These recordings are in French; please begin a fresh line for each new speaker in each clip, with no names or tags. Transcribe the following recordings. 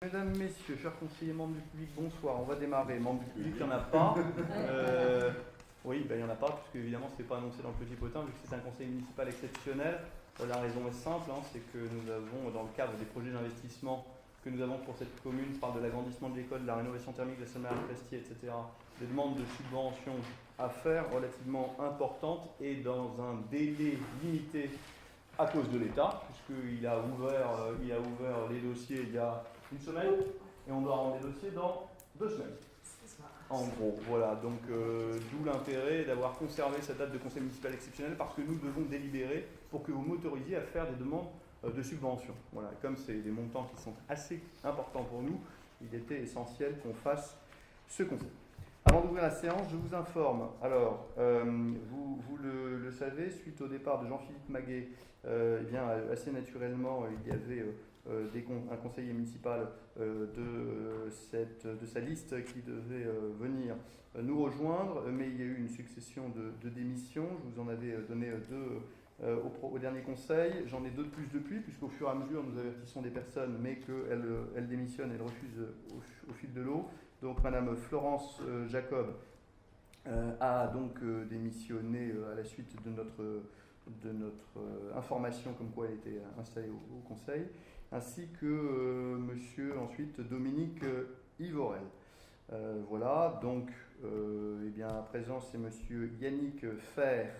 Mesdames, Messieurs, chers conseillers, membres du public, bonsoir. On va démarrer. Membres du public, il n'y en a pas. Oui, il n'y en a pas, puisque évidemment, ce n'est pas annoncé dans le petit potin, vu que c'est un conseil municipal exceptionnel. La raison est simple, c'est que nous avons, dans le cadre des projets d'investissement que nous avons pour cette commune, je parle de l'agrandissement de l'école, de la rénovation thermique de Sainte-Marie-de-Prestier, etc., des demandes de subventions à faire relativement importantes et dans un délai limité à cause de l'État, puisqu'il a ouvert les dossiers il y a une semaine et on doit rendre les dossiers dans 2 semaines. En gros, voilà. Donc, d'où l'intérêt d'avoir conservé cette date de conseil municipal exceptionnel parce que nous devons délibérer pour que vous m'autorisiez à faire des demandes de subvention. Voilà. Comme c'est des montants qui sont assez importants pour nous, il était essentiel qu'on fasse ce conseil. Avant d'ouvrir la séance, je vous informe. Alors, vous le savez, suite au départ de Jean-Philippe Maguet, assez naturellement, il y avait un conseiller municipal de sa liste qui devait venir nous rejoindre, mais il y a eu une succession de démissions. Je vous en avais donné 2 au dernier conseil. J'en ai 2 de plus depuis, puisqu'au fur et à mesure, nous avertissons des personnes, mais qu'elles démissionnent, elles refusent au fil de l'eau. Donc Madame Florence Jacob a donc démissionné à la suite de notre information comme quoi elle était installée au conseil, ainsi que Monsieur ensuite Dominique Ivorel. Voilà, donc à présent c'est Monsieur Yannick Fer.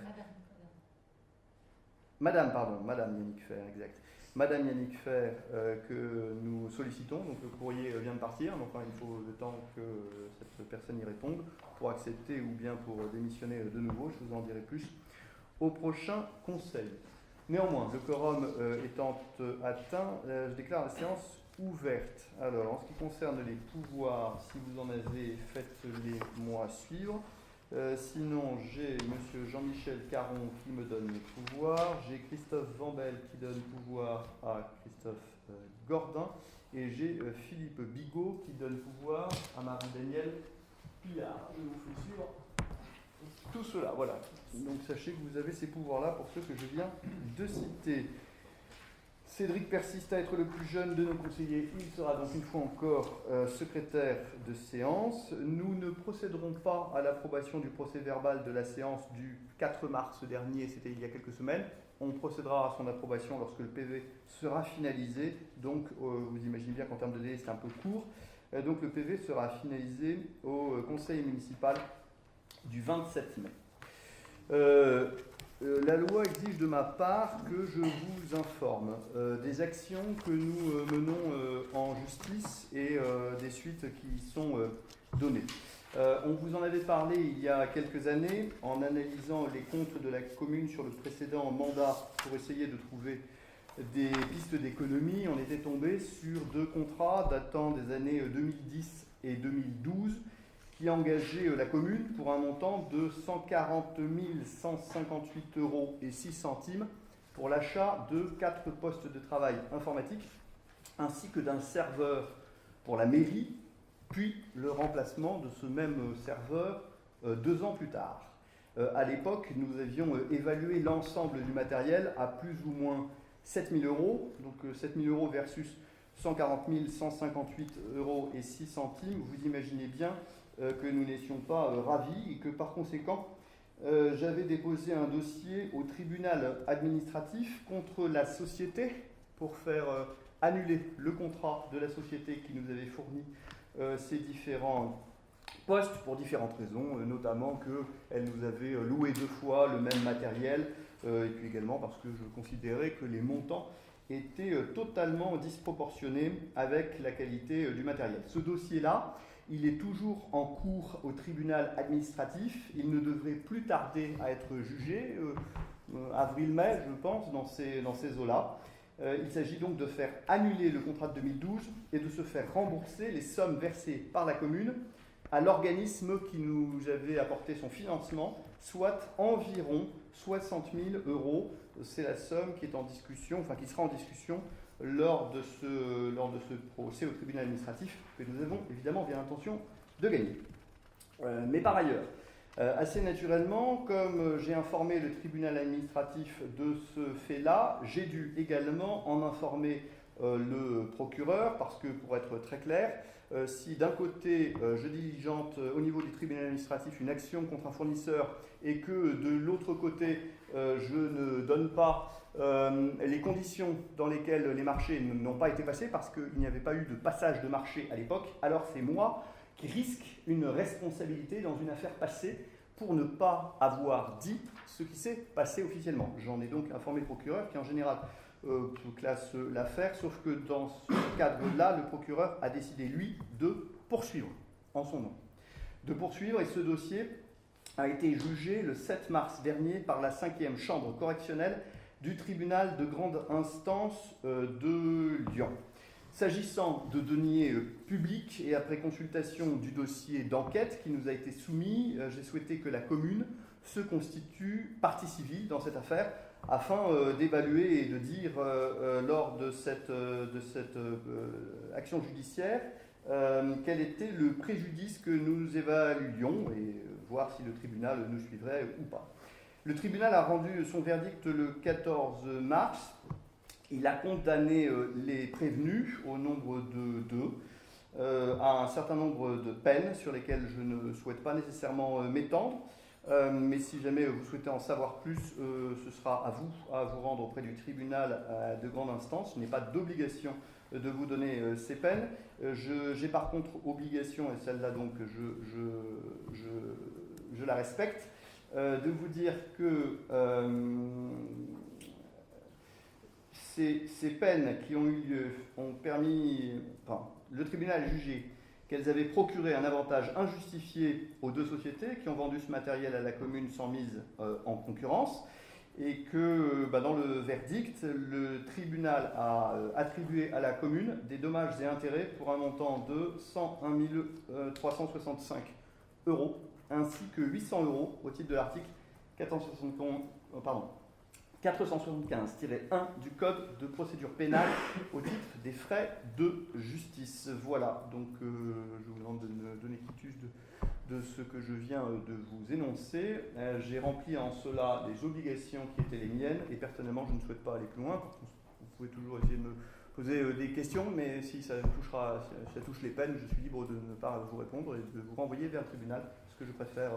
Madame Yannick Fer, exact. Madame Yannick Fer, que nous sollicitons, donc le courrier vient de partir, mais enfin il faut le temps que cette personne y réponde pour accepter ou bien pour démissionner de nouveau, je vous en dirai plus au prochain conseil. Néanmoins, le quorum étant atteint, je déclare la séance ouverte. Alors, en ce qui concerne les pouvoirs, si vous en avez, faites-les moi suivre. Sinon, j'ai M. Jean-Michel Caron qui me donne le pouvoir, j'ai Christophe Vambel qui donne pouvoir à Christophe Gordin, et j'ai Philippe Bigot qui donne pouvoir à Marie-Danielle Pillard. Je vous fais suivre tout cela, voilà. Donc sachez que vous avez ces pouvoirs-là pour ceux que je viens de citer. Cédric persiste à être le plus jeune de nos conseillers. Il sera donc une fois encore secrétaire de séance. Nous ne procéderons pas à l'approbation du procès-verbal de la séance du 4 mars dernier, c'était il y a quelques semaines. On procédera à son approbation lorsque le PV sera finalisé. Donc vous imaginez bien qu'en termes de délai, c'est un peu court. Donc le PV sera finalisé au conseil municipal du 27 mai. La loi exige de ma part que je vous informe des actions que nous menons en justice et des suites qui sont données. On vous en avait parlé il y a quelques années en analysant les comptes de la commune sur le précédent mandat pour essayer de trouver des pistes d'économie. On était tombé sur 2 contrats datant des années 2010 et 2012 qui engageait la commune pour un montant de 140 158 euros et 6 centimes pour l'achat de 4 postes de travail informatique ainsi que d'un serveur pour la mairie, puis le remplacement de ce même serveur 2 ans plus tard. À l'époque, nous avions évalué l'ensemble du matériel à plus ou moins 7 000 euros, donc 7 000 euros versus 140 158 euros et 6 centimes. Vous imaginez bien que nous n'étions pas ravis et que par conséquent, j'avais déposé un dossier au tribunal administratif contre la société pour faire annuler le contrat de la société qui nous avait fourni ces différents postes pour différentes raisons, notamment qu'elle nous avait loué 2 fois le même matériel et puis également parce que je considérais que les montants étaient totalement disproportionnés avec la qualité du matériel. Ce dossier-là, il est toujours en cours au tribunal administratif. Il ne devrait plus tarder à être jugé, avril-mai, je pense, dans ces eaux-là. Il s'agit donc de faire annuler le contrat de 2012 et de se faire rembourser les sommes versées par la commune à l'organisme qui nous avait apporté son financement, soit environ 60 000 euros. C'est la somme qui sera en discussion lors de ce procès au tribunal administratif que nous avons évidemment bien l'intention de gagner. Mais par ailleurs, assez naturellement, comme j'ai informé le tribunal administratif de ce fait-là, j'ai dû également en informer le procureur, parce que pour être très clair, si d'un côté je diligente au niveau du tribunal administratif une action contre un fournisseur et que de l'autre côté je ne donne pas les conditions dans lesquelles les marchés n'ont pas été passés parce qu'il n'y avait pas eu de passage de marché à l'époque, alors c'est moi qui risque une responsabilité dans une affaire passée pour ne pas avoir dit ce qui s'est passé officiellement. J'en ai donc informé le procureur qui en général classe l'affaire, sauf que dans ce cadre-là, le procureur a décidé, lui, de poursuivre en son nom. De poursuivre, et ce dossier a été jugé le 7 mars dernier par la 5e chambre correctionnelle du tribunal de grande instance de Lyon. S'agissant de deniers publics et après consultation du dossier d'enquête qui nous a été soumis, j'ai souhaité que la commune se constitue partie civile dans cette affaire afin d'évaluer et de dire lors de cette action judiciaire quel était le préjudice que nous évaluions et voir si le tribunal nous suivrait ou pas. Le tribunal a rendu son verdict le 14 mars. Il a condamné les prévenus au nombre de 2 à un certain nombre de peines sur lesquelles je ne souhaite pas nécessairement m'étendre. Mais si jamais vous souhaitez en savoir plus, ce sera à vous rendre auprès du tribunal de grande instance. Je n'ai pas d'obligation de vous donner ces peines. J'ai par contre obligation, et celle-là donc je la respecte, de vous dire que ces peines qui ont eu lieu ont permis, le tribunal a jugé qu'elles avaient procuré un avantage injustifié aux 2 sociétés qui ont vendu ce matériel à la commune sans mise en concurrence et que dans le verdict, le tribunal a attribué à la commune des dommages et intérêts pour un montant de 101 365 € ainsi que 800 € au titre de l'article 475-1 du Code de procédure pénale au titre des frais de justice. Voilà, donc je vous demande de me donner quitus de ce que je viens de vous énoncer. J'ai rempli en cela les obligations qui étaient les miennes et personnellement je ne souhaite pas aller plus loin. Vous pouvez toujours essayer de me poser des questions, mais si ça touche les peines, je suis libre de ne pas vous répondre et de vous renvoyer vers le tribunal, ce que je préfère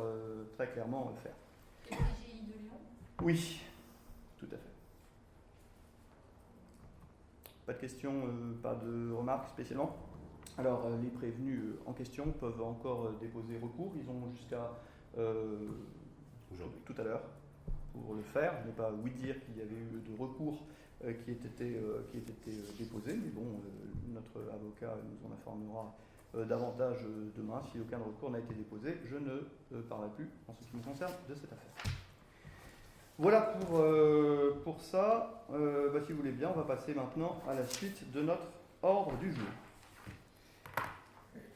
très clairement faire.
Et l'IGI de Lyon ?
Oui. Tout à fait. Pas de questions, pas de remarques spécialement. Alors, les prévenus en question peuvent encore déposer recours. Ils ont jusqu'à aujourd'hui, tout à l'heure, pour le faire. Je n'ai pas ouï dire qu'il y avait eu de recours qui ait été déposé, mais bon, notre avocat nous en informera davantage demain. Si aucun recours n'a été déposé, je ne parlerai plus, en ce qui me concerne, de cette affaire. Voilà pour ça. Si vous voulez bien, on va passer maintenant à la suite de notre ordre du jour.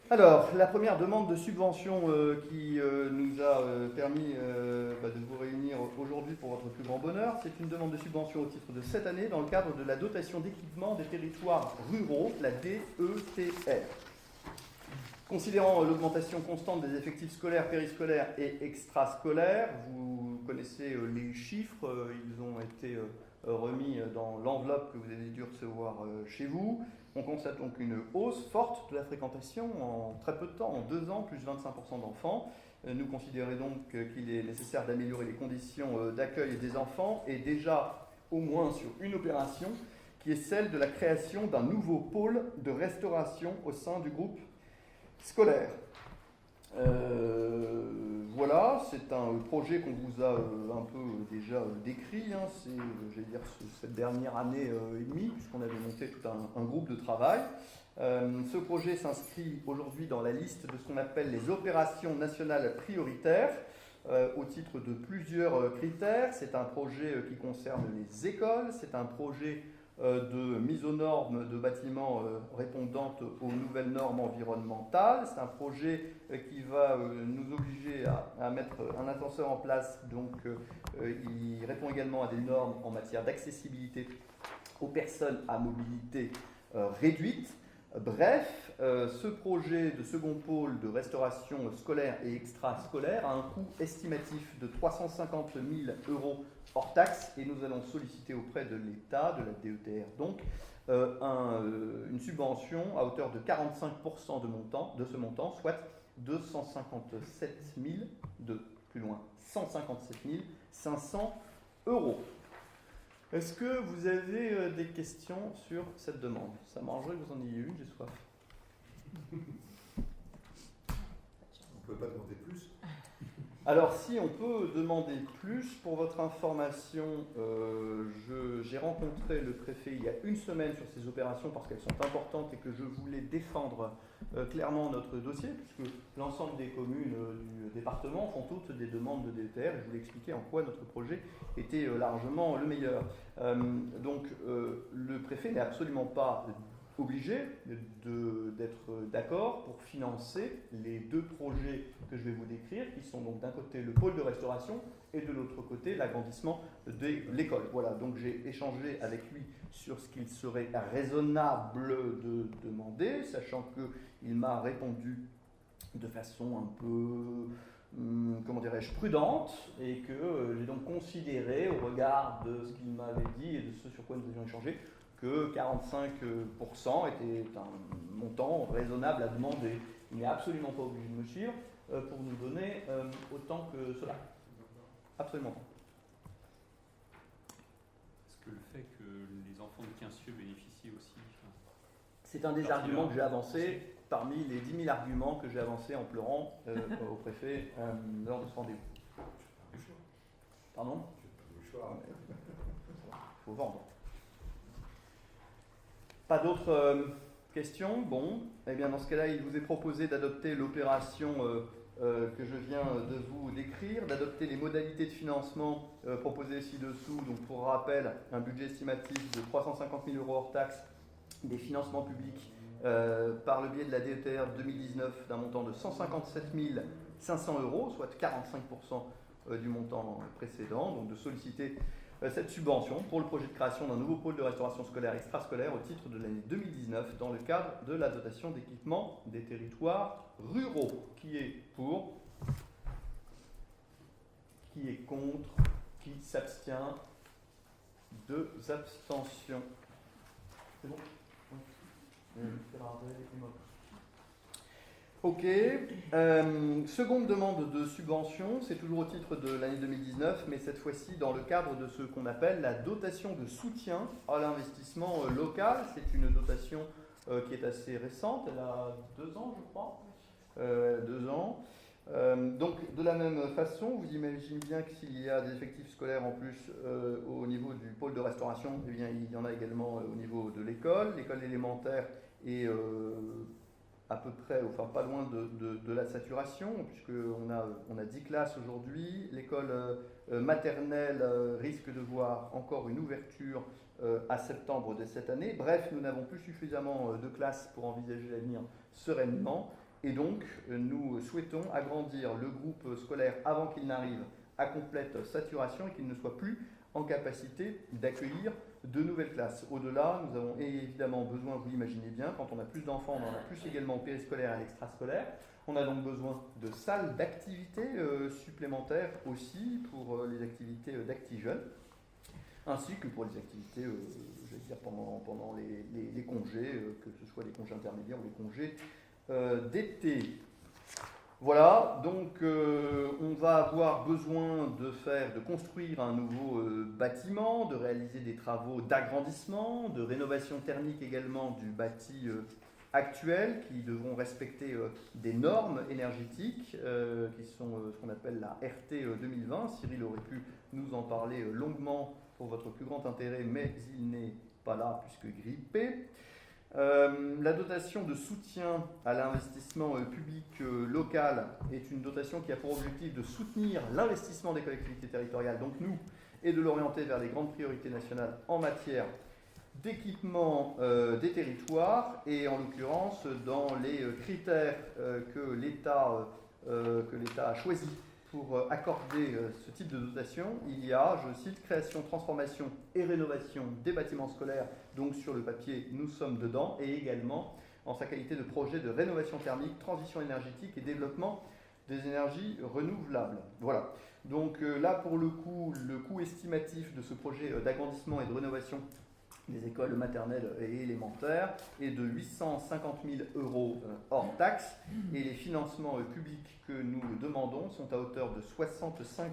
Alors, la première demande de subvention qui nous a permis de vous réunir aujourd'hui pour votre plus grand bonheur, c'est une demande de subvention au titre de cette année dans le cadre de la dotation d'équipement des territoires ruraux, la DETR. Considérant l'augmentation constante des effectifs scolaires, périscolaires et extrascolaires, vous connaissez les chiffres, ils ont été remis dans l'enveloppe que vous avez dû recevoir chez vous. On constate donc une hausse forte de la fréquentation en très peu de temps, en 2 ans, plus de 25% d'enfants. Nous considérons donc qu'il est nécessaire d'améliorer les conditions d'accueil des enfants et déjà au moins sur une opération qui est celle de la création d'un nouveau pôle de restauration au sein du groupe scolaire. Voilà, c'est un projet qu'on vous a un peu déjà décrit. C'est, j'allais dire, cette dernière année et demie, puisqu'on avait monté tout un groupe de travail. Ce projet s'inscrit aujourd'hui dans la liste de ce qu'on appelle les opérations nationales prioritaires, au titre de plusieurs critères. C'est un projet qui concerne les écoles, c'est un projet de mise aux normes de bâtiments répondant aux nouvelles normes environnementales. C'est un projet qui va nous obliger à mettre un ascenseur en place. Donc, il répond également à des normes en matière d'accessibilité aux personnes à mobilité réduite. Bref, ce projet de second pôle de restauration scolaire et extrascolaire a un coût estimatif de 350 000 € hors taxe et nous allons solliciter auprès de l'État, de la DETR donc, une subvention à hauteur de 45% de ce montant, soit 257 000, plus loin, 157 500 euros. Est-ce que vous avez des questions sur cette demande? Ça m'arrangerait que vous en ayez une, j'ai soif.
On ne peut pas demander plus.
Alors si on peut demander plus, pour votre information, j'ai rencontré le préfet il y a une semaine sur ces opérations parce qu'elles sont importantes et que je voulais défendre clairement notre dossier, puisque l'ensemble des communes du département font toutes des demandes de DETR, et je voulais expliquer en quoi notre projet était largement le meilleur. Donc le préfet n'est absolument pas obligé d'être d'accord pour financer les deux projets que je vais vous décrire, qui sont donc d'un côté le pôle de restauration et de l'autre côté l'agrandissement de l'école. Voilà, donc j'ai échangé avec lui sur ce qu'il serait raisonnable de demander, sachant qu'il m'a répondu de façon un peu, comment dirais-je, prudente, et que j'ai donc considéré, au regard de ce qu'il m'avait dit et de ce sur quoi nous avions échangé, que 45% était un montant raisonnable à demander. Il n'est absolument pas obligé de me suivre pour nous donner autant que cela. Absolument pas.
Est-ce que le fait que les enfants de 15 cieux bénéficient aussi...
C'est un des arguments que j'ai avancé parmi les 10 000 arguments que j'ai avancés en pleurant au préfet lors de ce rendez-vous. Pardon ?
Le choix.
Il faut vendre. Pas d'autres questions? Bon, eh bien dans ce cas-là, il vous est proposé d'adopter l'opération que je viens de vous décrire, d'adopter les modalités de financement proposées ci-dessous. Donc pour rappel, un budget estimatif de 350 000 euros hors taxe, des financements publics par le biais de la DETR 2019 d'un montant de 157 500 euros, soit 45% du montant précédent, donc de solliciter cette subvention pour le projet de création d'un nouveau pôle de restauration scolaire extrascolaire au titre de l'année 2019 dans le cadre de la dotation d'équipement des territoires ruraux. Qui est pour? Qui est contre? Qui s'abstient? 2 abstentions. C'est bon? Ok. Seconde demande de subvention, c'est toujours au titre de l'année 2019, mais cette fois-ci dans le cadre de ce qu'on appelle la dotation de soutien à l'investissement local. C'est une dotation qui est assez récente, elle a 2 ans je crois. 2 ans. Donc de la même façon, vous imaginez bien que s'il y a des effectifs scolaires en plus au niveau du pôle de restauration, eh bien, il y en a également au niveau de l'école. L'école élémentaire est à peu près, enfin pas loin de la saturation, puisqu'on a 10 classes aujourd'hui. L'école maternelle risque de voir encore une ouverture à septembre de cette année. Bref, nous n'avons plus suffisamment de classes pour envisager l'avenir sereinement. Et donc, nous souhaitons agrandir le groupe scolaire avant qu'il n'arrive à complète saturation et qu'il ne soit plus en capacité d'accueillir de nouvelles classes. Au-delà, nous avons évidemment besoin, vous l'imaginez bien, quand on a plus d'enfants, on en a plus également au périscolaire et à l'extrascolaire. On a donc besoin de salles d'activités supplémentaires aussi pour les activités d'ActiJeunes, ainsi que pour les activités, je vais dire, pendant les congés, que ce soit les congés intermédiaires ou les congés d'été. Voilà, donc on va avoir besoin de construire un nouveau bâtiment, de réaliser des travaux d'agrandissement, de rénovation thermique également du bâti actuel, qui devront respecter des normes énergétiques, qui sont ce qu'on appelle la RT 2020. Cyril aurait pu nous en parler longuement pour votre plus grand intérêt, mais il n'est pas là puisque grippé. La dotation de soutien à l'investissement public local est une dotation qui a pour objectif de soutenir l'investissement des collectivités territoriales, donc nous, et de l'orienter vers les grandes priorités nationales en matière d'équipement des territoires, et en l'occurrence dans les critères que l'État a choisis pour accorder ce type de dotation. Il y a, je cite, création, transformation et rénovation des bâtiments scolaires, donc sur le papier nous sommes dedans, et également en sa qualité de projet de rénovation thermique, transition énergétique et développement des énergies renouvelables. Voilà, donc là pour le coût estimatif de ce projet d'agrandissement et de rénovation des écoles maternelles et élémentaires est de 850 000 euros hors taxes et les financements publics que nous demandons sont à hauteur de 65%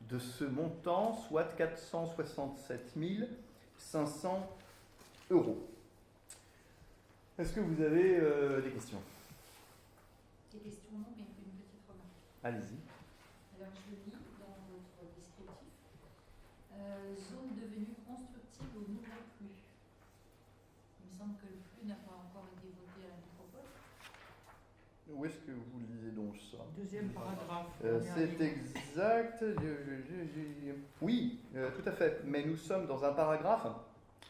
de ce montant, soit 467 500 euros. Est-ce que vous avez des questions?
Des questions non, mais une petite remarque.
Allez-y.
Alors je lis dans votre descriptif. Zone devenue constructible au nouveau flux. Il me semble que le flux n'a pas encore été voté à la métropole.
Où est-ce que vous lisez donc ça?
Deuxième paragraphe.
C'est exact. Oui, tout à fait. Mais nous sommes dans un paragraphe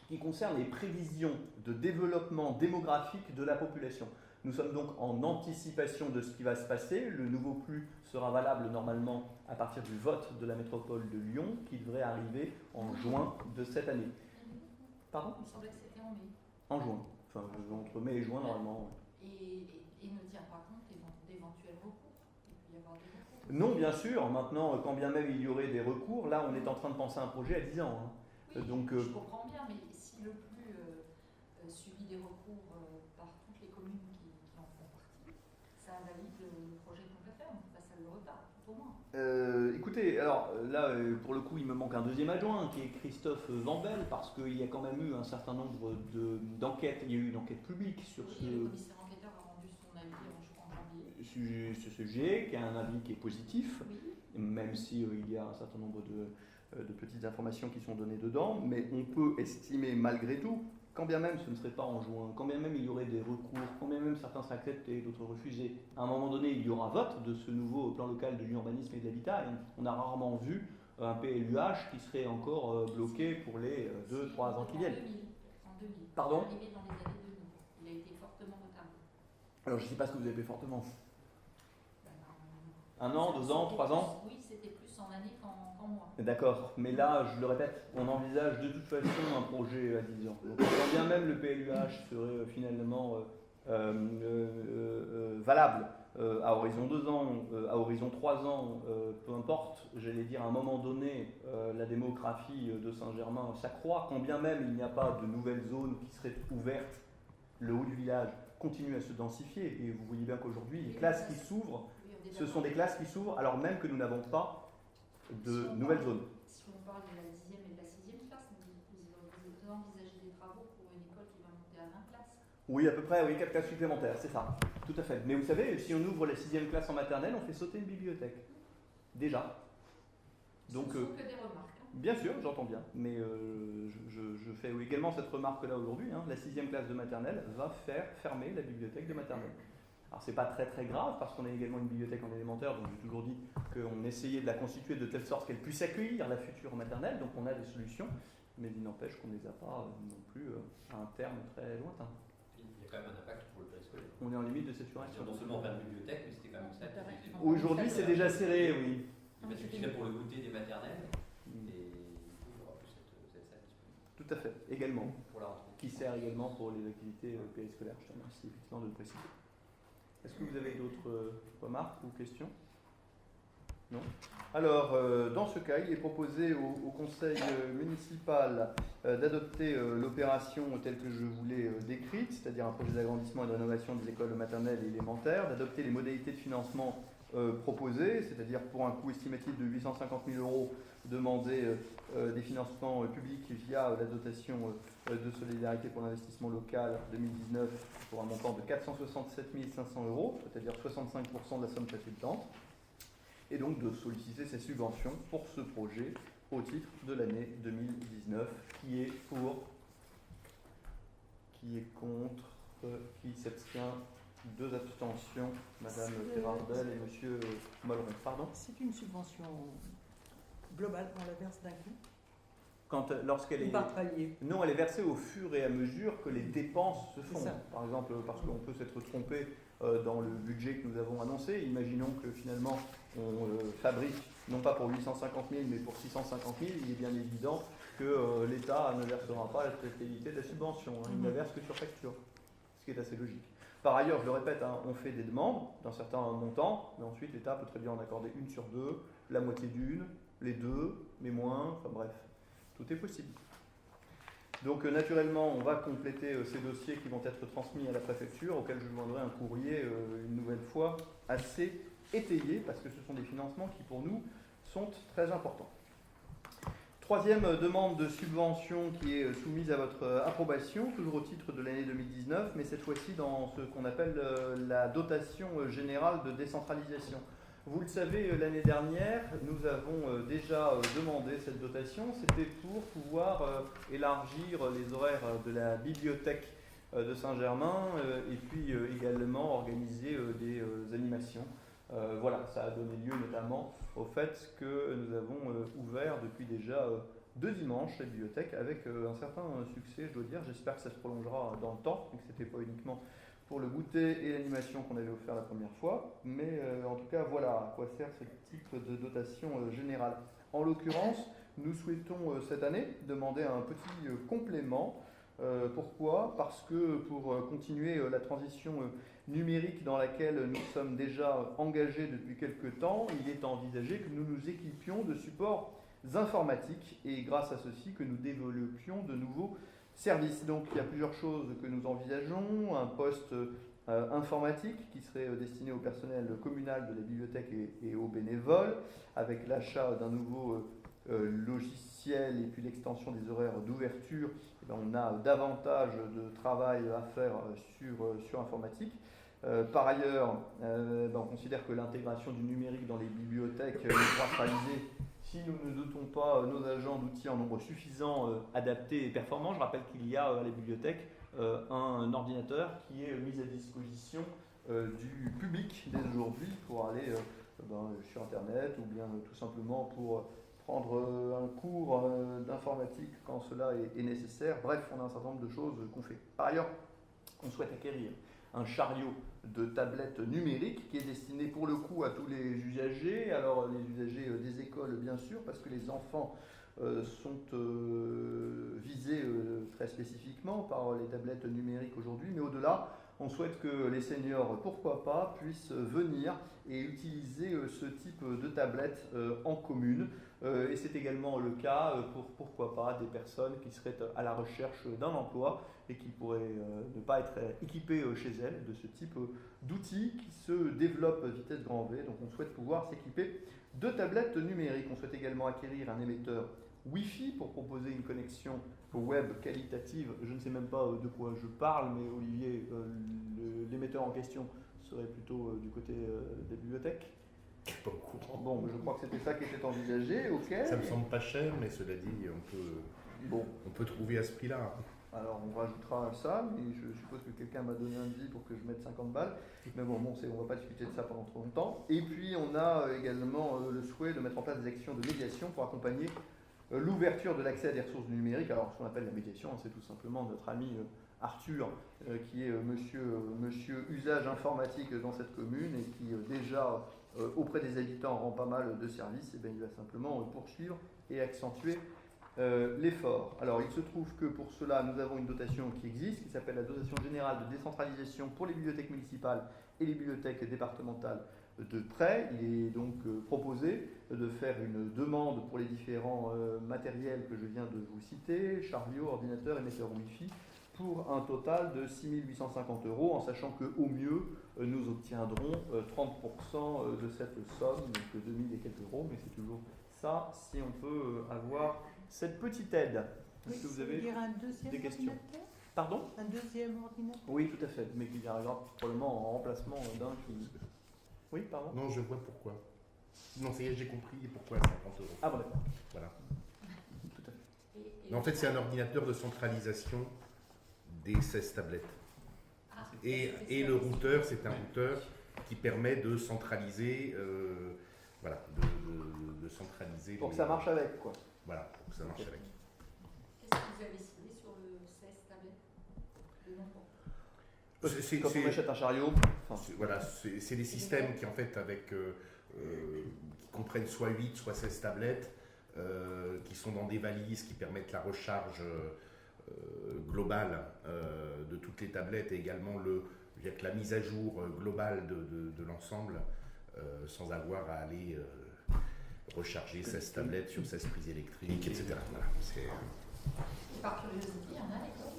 qui concerne les prévisions de développement démographique de la population. Nous sommes donc en anticipation de ce qui va se passer. Le nouveau flux sera valable normalement à partir du vote de la métropole de Lyon qui devrait arriver en juin de cette année. Pardon?
Il me semblait que c'était en mai.
En juin. Enfin, entre mai et juin normalement.
Et ne tient pas compte d'éventuels recours. Il peut y avoir des recours.
Non, bien sûr. Maintenant, quand bien même il y aurait des recours, là on est en train de penser à un projet à 10 ans. Hein.
Oui,
Donc,
je comprends bien, mais si le flux subit des recours par toutes les communes qui en font partie, ça invalide le projet qu'on peut faire, enfin, ça le retarde, tout au moins.
Écoutez, alors là, pour le coup, il me manque un deuxième adjoint qui est Christophe Vambel, parce qu'il y a quand même eu un certain nombre d'enquêtes. Il y a eu une enquête publique sur
Oui, le commissaire enquêteur a rendu son avis en janvier.
ce sujet, qui a un avis qui est positif,
Oui.
même si il y a un certain nombre de petites informations qui sont données dedans, mais on peut estimer malgré tout, quand bien même ce ne serait pas en juin, quand bien même il y aurait des recours, quand bien même certains seraient acceptés, d'autres refusés, à un moment donné il y aura vote de ce nouveau plan local de l'urbanisme et de l'habitat, et on a rarement vu un PLUH qui serait encore bloqué pour les 2-3 ans qui viennent.
En 2000.
Pardon?
Il est arrivé dans les années 2000. Il a été fortement retardé.
Alors je ne sais pas ce que vous avez fait fortement.
Ben,
Un an, 2 ans, 3 ans?
Oui, c'était plus en année qu'en mois.
D'accord, mais là, je le répète, on envisage de toute façon un projet à 10 ans. Donc, quand bien même le PLUH serait finalement valable à horizon 2 ans, à horizon 3 ans, peu importe, j'allais dire à un moment donné, la démographie de Saint-Germain s'accroît, quand bien même il n'y a pas de nouvelles zones qui seraient ouvertes, le haut du village continue à se densifier, et vous voyez bien qu'aujourd'hui, les classes qui s'ouvrent, ce sont des classes qui s'ouvrent alors même que nous n'avons pas de nouvelles zones.
Si on parle de la 10e et de la 6e classe, vous envisagez des travaux pour une école qui va monter à 20 classes?
Oui, à peu près, oui, 4 classes supplémentaires, c'est ça, tout à fait. Mais vous savez, si on ouvre la 6e classe en maternelle, on fait sauter une bibliothèque. Déjà. Donc,
Ce ne sont que des remarques. Hein.
Bien sûr, j'entends bien, mais je fais également cette remarque-là aujourd'hui. Hein, la 6e classe de maternelle va faire fermer la bibliothèque de maternelle. Alors c'est pas très très grave parce qu'on a également une bibliothèque en élémentaire, donc j'ai toujours dit qu'on essayait de la constituer de telle sorte qu'elle puisse accueillir la future maternelle, donc on a des solutions, mais il n'empêche qu'on ne les a pas non plus à un terme très lointain.
Il y a quand même un impact pour le préscolaire.
On est en limite de saturation.
Non seulement pas de bibliothèque, mais c'était quand même ça.
Aujourd'hui c'est déjà serré, oui.
Il suffirait pour le goûter des maternelles, et il n'y aura plus cette salle disponible.
Tout à fait, également.
Pour la rentrée.
Qui sert également pour les activités périscolaires, je te remercie effectivement de le préciser. Est-ce que vous avez d'autres remarques ou questions? Non. Alors, dans ce cas, il est proposé au conseil municipal d'adopter l'opération telle que je vous l'ai décrite, c'est-à-dire un projet d'agrandissement et de rénovation des écoles maternelles et élémentaires, d'adopter les modalités de financement proposées, c'est-à-dire pour un coût estimatif de 850 000 euros, demander des financements publics via la dotation de solidarité pour l'investissement local 2019 pour un montant de 467 500 euros, c'est-à-dire 65% de la somme précédente, et donc de solliciter ces subventions pour ce projet au titre de l'année 2019, qui est pour, qui est contre, qui s'abstient, 2 abstentions, Madame Ferrardel et Monsieur Malron. Pardon?
C'est une subvention globale, on la verse d'un coup.
Lorsqu'elle est...
Par palier.
Non, elle est versée au fur et à mesure que les dépenses se font.
Ça.
Par exemple, parce qu'on peut s'être trompé dans le budget que nous avons annoncé. Imaginons que finalement on fabrique, non pas pour 850 000, mais pour 650 000. Il est bien évident que l'État ne versera pas la totalité de la subvention. Hein. Il ne la verse que sur facture, ce qui est assez logique. Par ailleurs, je le répète, hein, on fait des demandes d'un certain montant, mais ensuite l'État peut très bien en accorder une sur deux, la moitié d'une, les deux, mais moins, enfin bref. Tout est possible. Donc naturellement, on va compléter ces dossiers qui vont être transmis à la préfecture, auxquels je demanderai un courrier une nouvelle fois assez étayé, parce que ce sont des financements qui pour nous sont très importants. Troisième demande de subvention qui est soumise à votre approbation, toujours au titre de l'année 2019, mais cette fois-ci dans ce qu'on appelle la dotation générale de décentralisation. Vous le savez, l'année dernière, nous avons déjà demandé cette dotation. C'était pour pouvoir élargir les horaires de la bibliothèque de Saint-Germain et puis également organiser des animations. Voilà, ça a donné lieu notamment au fait que nous avons ouvert depuis déjà 2 dimanches la bibliothèque avec un certain succès, je dois dire. J'espère que ça se prolongera dans le temps et que ce n'était pas uniquement pour le goûter et l'animation qu'on avait offert la première fois. Mais en tout cas, voilà à quoi sert ce type de dotation générale. En l'occurrence, nous souhaitons cette année demander un petit complément. Pourquoi ? Parce que pour continuer la transition numérique dans laquelle nous sommes déjà engagés depuis quelque temps, il est envisagé que nous nous équipions de supports informatiques et grâce à ceci que nous développions de nouveaux services. Donc il y a plusieurs choses que nous envisageons. Un poste informatique qui serait destiné au personnel communal de la bibliothèque et aux bénévoles, avec l'achat d'un nouveau logiciel et puis l'extension des horaires d'ouverture. On a davantage de travail à faire sur informatique. Par ailleurs, on considère que l'intégration du numérique dans les bibliothèques ne pourra se réaliser si nous ne dotons pas nos agents d'outils en nombre suffisant, adaptés et performants. Je rappelle qu'il y a à la bibliothèque un ordinateur qui est mis à disposition du public dès aujourd'hui pour aller sur Internet ou bien tout simplement pour prendre un cours d'informatique quand cela est nécessaire. Bref, on a un certain nombre de choses qu'on fait. Par ailleurs, on souhaite acquérir un chariot de tablettes numériques qui est destiné pour le coup à tous les usagers. Alors les usagers des écoles bien sûr, parce que les enfants sont visés très spécifiquement par les tablettes numériques aujourd'hui, mais au-delà, on souhaite que les seniors, pourquoi pas, puissent venir et utiliser ce type de tablette en commune. Et c'est également le cas pour, pourquoi pas, des personnes qui seraient à la recherche d'un emploi et qui pourraient ne pas être équipées chez elles de ce type d'outils qui se développent vitesse grand V. Donc on souhaite pouvoir s'équiper de tablettes numériques. On souhaite également acquérir un émetteur Wi-Fi pour proposer une connexion web qualitative. Je ne sais même pas de quoi je parle, mais Olivier, l'émetteur en question serait plutôt du côté des bibliothèques.
Pas au courant.
Bon, je crois que c'était ça qui était envisagé, ok.
Ça me semble pas cher, mais cela dit, on peut trouver à ce prix-là.
Alors on rajoutera ça, mais je suppose que quelqu'un m'a donné un devis pour que je mette 50 balles. Mais bon, on ne va pas discuter de ça pendant trop longtemps. Et puis on a également le souhait de mettre en place des actions de médiation pour accompagner l'ouverture de l'accès à des ressources numériques. Alors ce qu'on appelle la médiation, c'est tout simplement notre ami Arthur, qui est monsieur usage informatique dans cette commune et qui déjà auprès des habitants rend pas mal de services. Et bien, il va simplement poursuivre et accentuer l'effort. Alors il se trouve que pour cela nous avons une dotation qui existe, qui s'appelle la dotation générale de décentralisation pour les bibliothèques municipales et les bibliothèques départementales de prêt. Il est donc proposé de faire une demande pour les différents matériels que je viens de vous citer, chariot, ordinateur, émetteur Wi-Fi, pour un total de 6 850 €, en sachant qu'au mieux, nous obtiendrons 30% de cette somme, donc 2000 et quelques euros, mais c'est toujours ça si on peut avoir cette petite aide. Est-ce que vous avez
un deuxième
des questions?
ordinateur?
Pardon?
Un deuxième ordinateur?
Oui, tout à fait, mais qui arrivera probablement en remplacement d'un qui... Oui, pardon?
Non, je vois pourquoi. Non, ça y est, j'ai compris pourquoi 50 €.
Ah bon, d'accord.
Voilà.
Tout à fait.
Mais en fait, c'est un ordinateur de centralisation des 16 tablettes. Et le routeur, c'est un routeur qui permet de centraliser, de centraliser.
Pour que ça marche avec, quoi.
Voilà, pour que ça marche avec.
Qu'est-ce que vous avez ciblé sur le 16 tablette de nom?
Quand on achète un chariot,
Voilà, c'est des systèmes qui en fait qui comprennent soit 8, soit 16 tablettes, qui sont dans des valises qui permettent la recharge globale de toutes les tablettes et également la mise à jour globale de l'ensemble sans avoir à aller recharger 16 tablettes sur 16 prises électriques, etc. Voilà,
Et par curiosité, il y en a à l'école.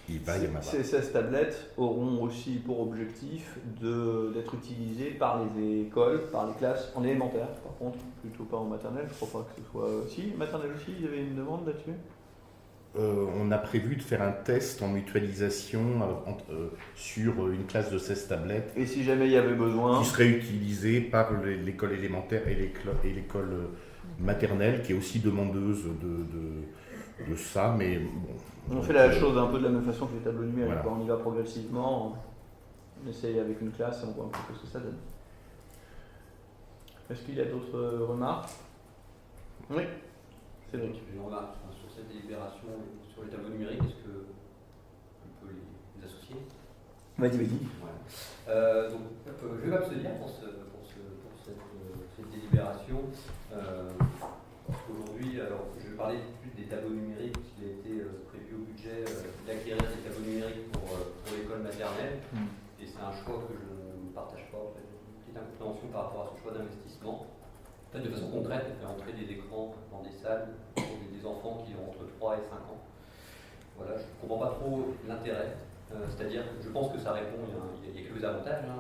Il va y en avoir.
Ces 16 tablettes auront aussi pour objectif d'être utilisées par les écoles, par les classes en élémentaire, par contre, plutôt pas en maternelle, je crois pas que ce soit... Si, maternelle aussi, il y avait une demande là-dessus?
On a prévu de faire un test en mutualisation sur une classe de 16 tablettes
Et si jamais il y avait besoin...
qui serait utilisée par l'école élémentaire et l'école maternelle, qui est aussi demandeuse de ça, mais bon.
On fait la chose un peu de la même façon que les tableaux numériques.
Voilà.
On y va progressivement, on essaye avec une classe et on voit un peu ce que ça donne. Est-ce qu'il y a d'autres remarques? Oui, Cédric.
J'ai une remarque sur cette délibération et sur les tableaux numériques. Est-ce qu'on peut les associer?
Vas-y.
Voilà. Donc, je vais m'abstenir pour cette délibération. Parce qu'aujourd'hui, alors, je vais parler plus des tableaux numériques, parce qu'il a été prévu au budget d'acquérir des tableaux numériques pour l'école maternelle. Et c'est un choix que je ne partage pas, en fait. Une petite incompréhension par rapport à ce choix d'investissement. En fait, de façon concrète, on fait entrer des écrans dans des salles pour des enfants qui ont entre 3 et 5 ans. Voilà, je ne comprends pas trop l'intérêt. C'est-à-dire que je pense que ça répond, il y a quelques avantages, d'un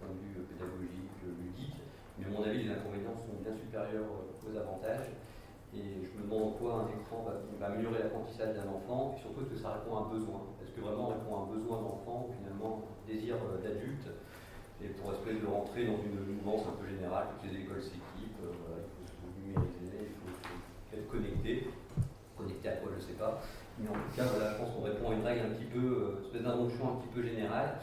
point de vue pédagogique, ludique, mais à mon avis, les inconvénients sont bien supérieurs aux avantages. Et je me demande en quoi un écran va améliorer l'apprentissage d'un enfant, et surtout que ça répond à un besoin. Est-ce que vraiment on répond à un besoin d'enfant, ou finalement un désir d'adulte, et pour espèce de rentrer dans une mouvance un peu générale, toutes les écoles s'équipent, voilà, il faut se numériser, il faut être connecté. Connecté à quoi, je ne sais pas. Mais en tout cas, voilà, je pense qu'on répond à une règle un petit peu, une espèce d'injonction un petit peu générale.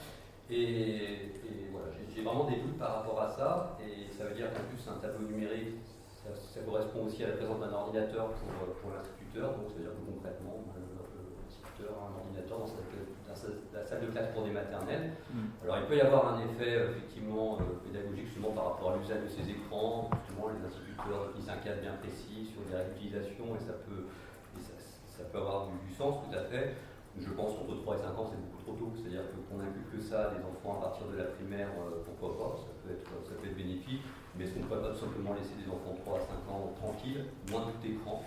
Et voilà, j'ai vraiment des doutes par rapport à ça. Et ça veut dire qu'en plus, un tableau numérique, ça correspond aussi à la présence d'un ordinateur pour l'instituteur. Donc, ça veut dire que concrètement, l'instituteur a un ordinateur dans la salle de classe pour des maternelles. Alors, il peut y avoir un effet effectivement pédagogique justement par rapport à l'usage de ces écrans. Justement, les instituteurs utilisent un cadre bien précis sur les règles d'utilisation et ça peut avoir du sens, tout à fait. Je pense qu'entre 3 et 5 ans, c'est beaucoup trop tôt. C'est-à-dire qu'on inculque ça à des enfants à partir de la primaire, pourquoi pas, ça peut être bénéfique. Mais est-ce qu'on ne peut pas tout simplement laisser des enfants de 3 à 5 ans tranquilles, loin de tout écran,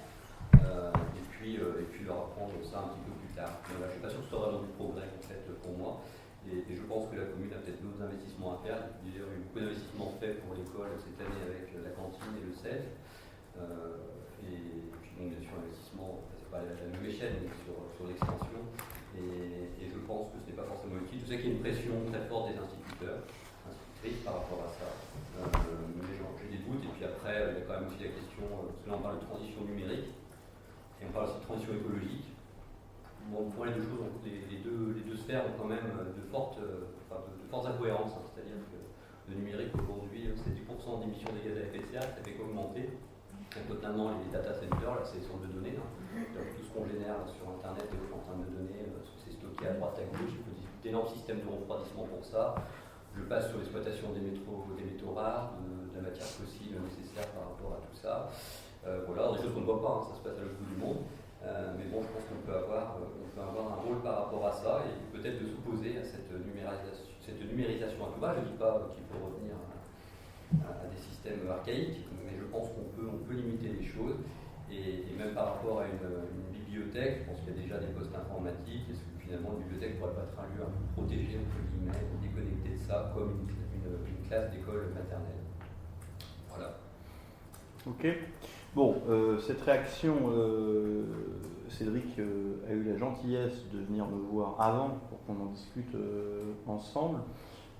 et puis leur apprendre ça un petit peu plus tard. Voilà, je ne suis pas sûr que ce soit vraiment du progrès en fait, pour moi. Et je pense que la commune a peut-être d'autres investissements à faire. Il y a eu beaucoup d'investissements faits pour l'école cette année avec la cantine et le CES. Et puis donc bien sûr l'investissement, c'est pas la même échelle, mais sur l'extension. Et je pense que ce n'est pas forcément utile. Je sais qu'il y a une pression très forte des institutrices par rapport à ça. Mais j'ai des doutes. Et puis après, il y a quand même aussi la question, parce que là on parle de transition numérique, et on parle aussi de transition écologique. Bon, pour les deux choses, les deux sphères ont quand même de fortes incohérences. C'est-à-dire que le numérique aujourd'hui, c'est 10% d'émissions de gaz à effet de serre, ça fait qu'augmenter. Notamment les data centers, là, c'est les centres de données. Donc, tout ce qu'on génère sur Internet et en train de données, c'est stocké à droite, à gauche. Il faut d'énormes systèmes de refroidissement pour ça. Je passe sur l'exploitation des métaux rares, de la matière fossile nécessaire par rapport à tout ça. Voilà, des choses qu'on ne voit pas, ça se passe à l'autre bout du monde. Mais bon, je pense qu'on peut avoir un rôle par rapport à ça et peut-être de s'opposer à cette numérisation à tout va. Je ne dis pas qu'il faut revenir à des systèmes archaïques, mais je pense qu'on peut limiter les choses. Et même par rapport à une bibliothèque, je pense qu'il y a déjà des postes informatiques. Est-ce que finalement une bibliothèque pourrait pas être un lieu un peu protégé, entre guillemets, déconnecté de ça, comme une classe d'école maternelle? Voilà.
Ok. Bon, cette réaction, Cédric a eu la gentillesse de venir me voir avant pour qu'on en discute ensemble.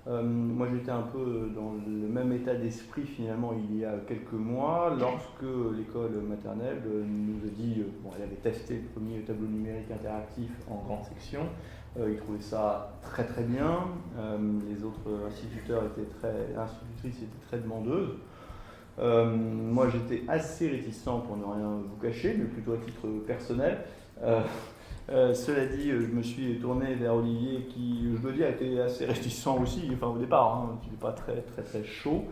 Moi j'étais un peu dans le même état d'esprit finalement il y a quelques mois lorsque l'école maternelle nous a dit, elle avait testé le premier tableau numérique interactif en grande section, ils trouvaient ça très très bien, les autres institutrices étaient très demandeuses. Moi j'étais assez réticent pour ne rien vous cacher, mais plutôt à titre personnel. Cela dit, je me suis tourné vers Olivier qui, je dois dire, était assez réticent aussi, enfin au départ, il n'était pas très très très chaud.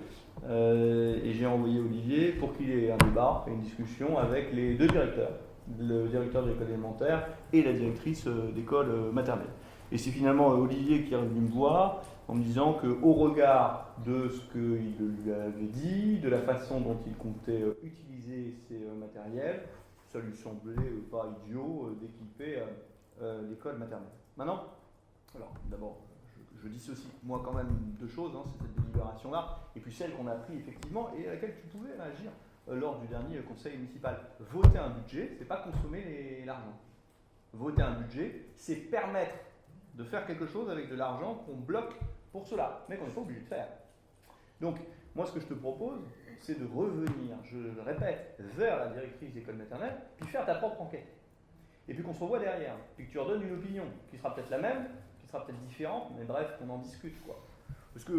Et j'ai envoyé Olivier pour qu'il ait un débat, une discussion avec les deux directeurs, le directeur de l'école élémentaire et la directrice d'école maternelle. Et c'est finalement Olivier qui est revenu me voir en me disant qu'au regard de ce qu'il lui avait dit, de la façon dont il comptait utiliser ces matériels, ça lui semblait pas idiot d'équiper l'école maternelle. Maintenant, alors d'abord, je dissocie moi quand même deux choses, hein, c'est cette délibération-là, et puis celle qu'on a prise effectivement et à laquelle tu pouvais réagir lors du dernier conseil municipal. Voter un budget, c'est pas consommer l'argent. Voter un budget, c'est permettre de faire quelque chose avec de l'argent qu'on bloque pour cela, mais qu'on n'est pas obligé de faire. Donc, moi, ce que je te propose, c'est de revenir, je le répète, vers la directrice d'école maternelle, puis faire ta propre enquête. Et puis qu'on se revoit derrière, puis que tu redonnes une opinion, qui sera peut-être la même, qui sera peut-être différente, mais bref, qu'on en discute, quoi. Parce que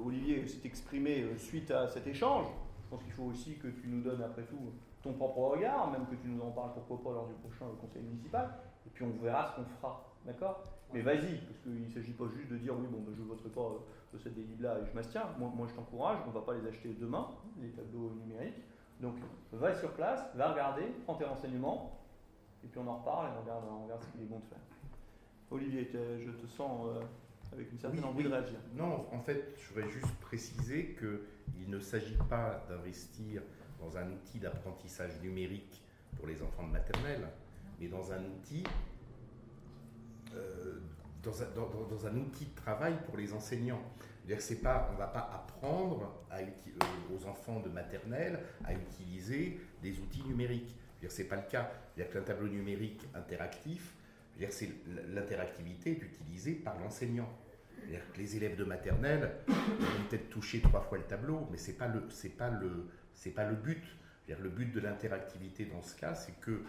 Olivier s'est exprimé suite à cet échange. Je pense qu'il faut aussi que tu nous donnes, après tout, ton propre regard, même que tu nous en parles, pourquoi pas, lors du prochain conseil municipal. Et puis on verra ce qu'on fera, d'accord? Mais vas-y, parce qu'il ne s'agit pas juste de dire oui, bon, ben, je ne voterai pas de cette délib-là et je m'abstiens. Moi, je t'encourage, on ne va pas les acheter demain, les tableaux numériques. Donc, va sur place, va regarder, prends tes renseignements, et puis on en reparle et on regarde ce qu'il est bon de faire. Olivier, je te sens avec une certaine envie de réagir.
Non, en fait, je voudrais juste préciser qu'il ne s'agit pas d'investir dans un outil d'apprentissage numérique pour les enfants de maternelle, mais dans un outil dans un outil de travail pour les enseignants. C'est pas, on ne va pas apprendre aux enfants de maternelle à utiliser des outils numériques. Ce n'est pas le cas. Qu'un tableau numérique interactif, c'est l'interactivité est utilisée par l'enseignant. Que les élèves de maternelle vont peut-être toucher 3 fois le tableau, mais ce n'est pas le but. Le but de l'interactivité dans ce cas, c'est que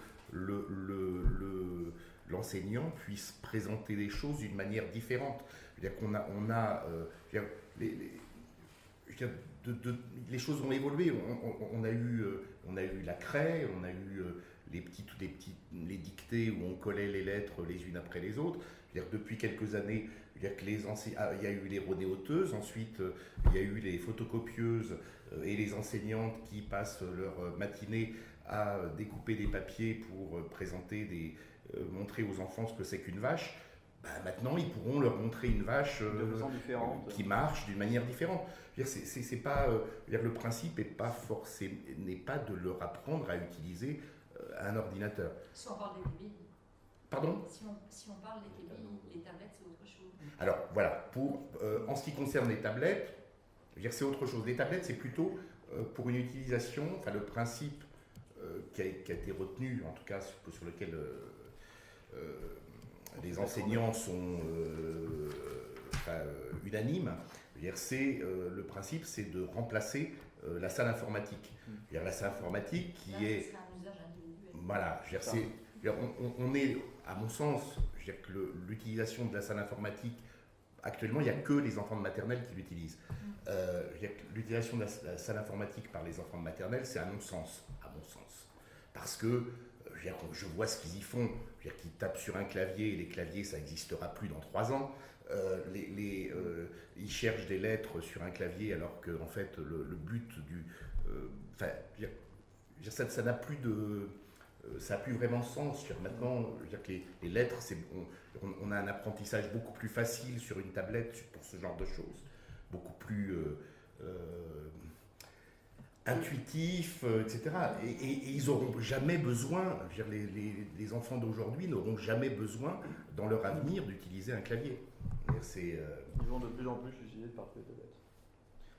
l'enseignant puisse présenter les choses d'une manière différente. Les choses ont évolué. On a eu la craie, on a eu les dictées où on collait les lettres les unes après les autres. Depuis quelques années, il y a eu les rodéoteuses, ensuite il y a eu les photocopieuses et les enseignantes qui passent leur matinée à découper des papiers pour montrer aux enfants ce que c'est qu'une vache. Maintenant, ils pourront leur montrer une vache qui marche d'une manière différente. C'est pas, le principe n'est pas de leur apprendre à utiliser un ordinateur.
Si on parle des TBI.
Pardon ?
Si on parle des TBI, les tablettes, c'est autre chose.
Alors voilà, en ce qui concerne les tablettes, c'est autre chose. Les tablettes, c'est plutôt pour une utilisation, le principe qui a été retenu, en tout cas sur lequel les enseignants sont unanimes, le principe, c'est de remplacer la salle informatique. La salle informatique qui
là,
est...
C'est un usage individuel.
Voilà, on est, à mon sens, que l'utilisation de la salle informatique, actuellement, il n'y a que les enfants de maternelle qui l'utilisent. L'utilisation de la salle informatique par les enfants de maternelle, c'est un non-sens, à mon sens. Parce que je vois ce qu'ils y font, qu'ils tapent sur un clavier, et les claviers, ça n'existera plus dans 3 ans. Ils cherchent des lettres sur un clavier, alors que, en fait, le but ça n'a plus de... Ça n'a plus vraiment sens. Maintenant, que les lettres, on a un apprentissage beaucoup plus facile sur une tablette pour ce genre de choses. Beaucoup plus intuitif, etc. Et ils n'auront jamais besoin, les enfants d'aujourd'hui n'auront jamais besoin, dans leur avenir, d'utiliser un clavier.
Ils vont de plus en plus utiliser de partout les tablettes.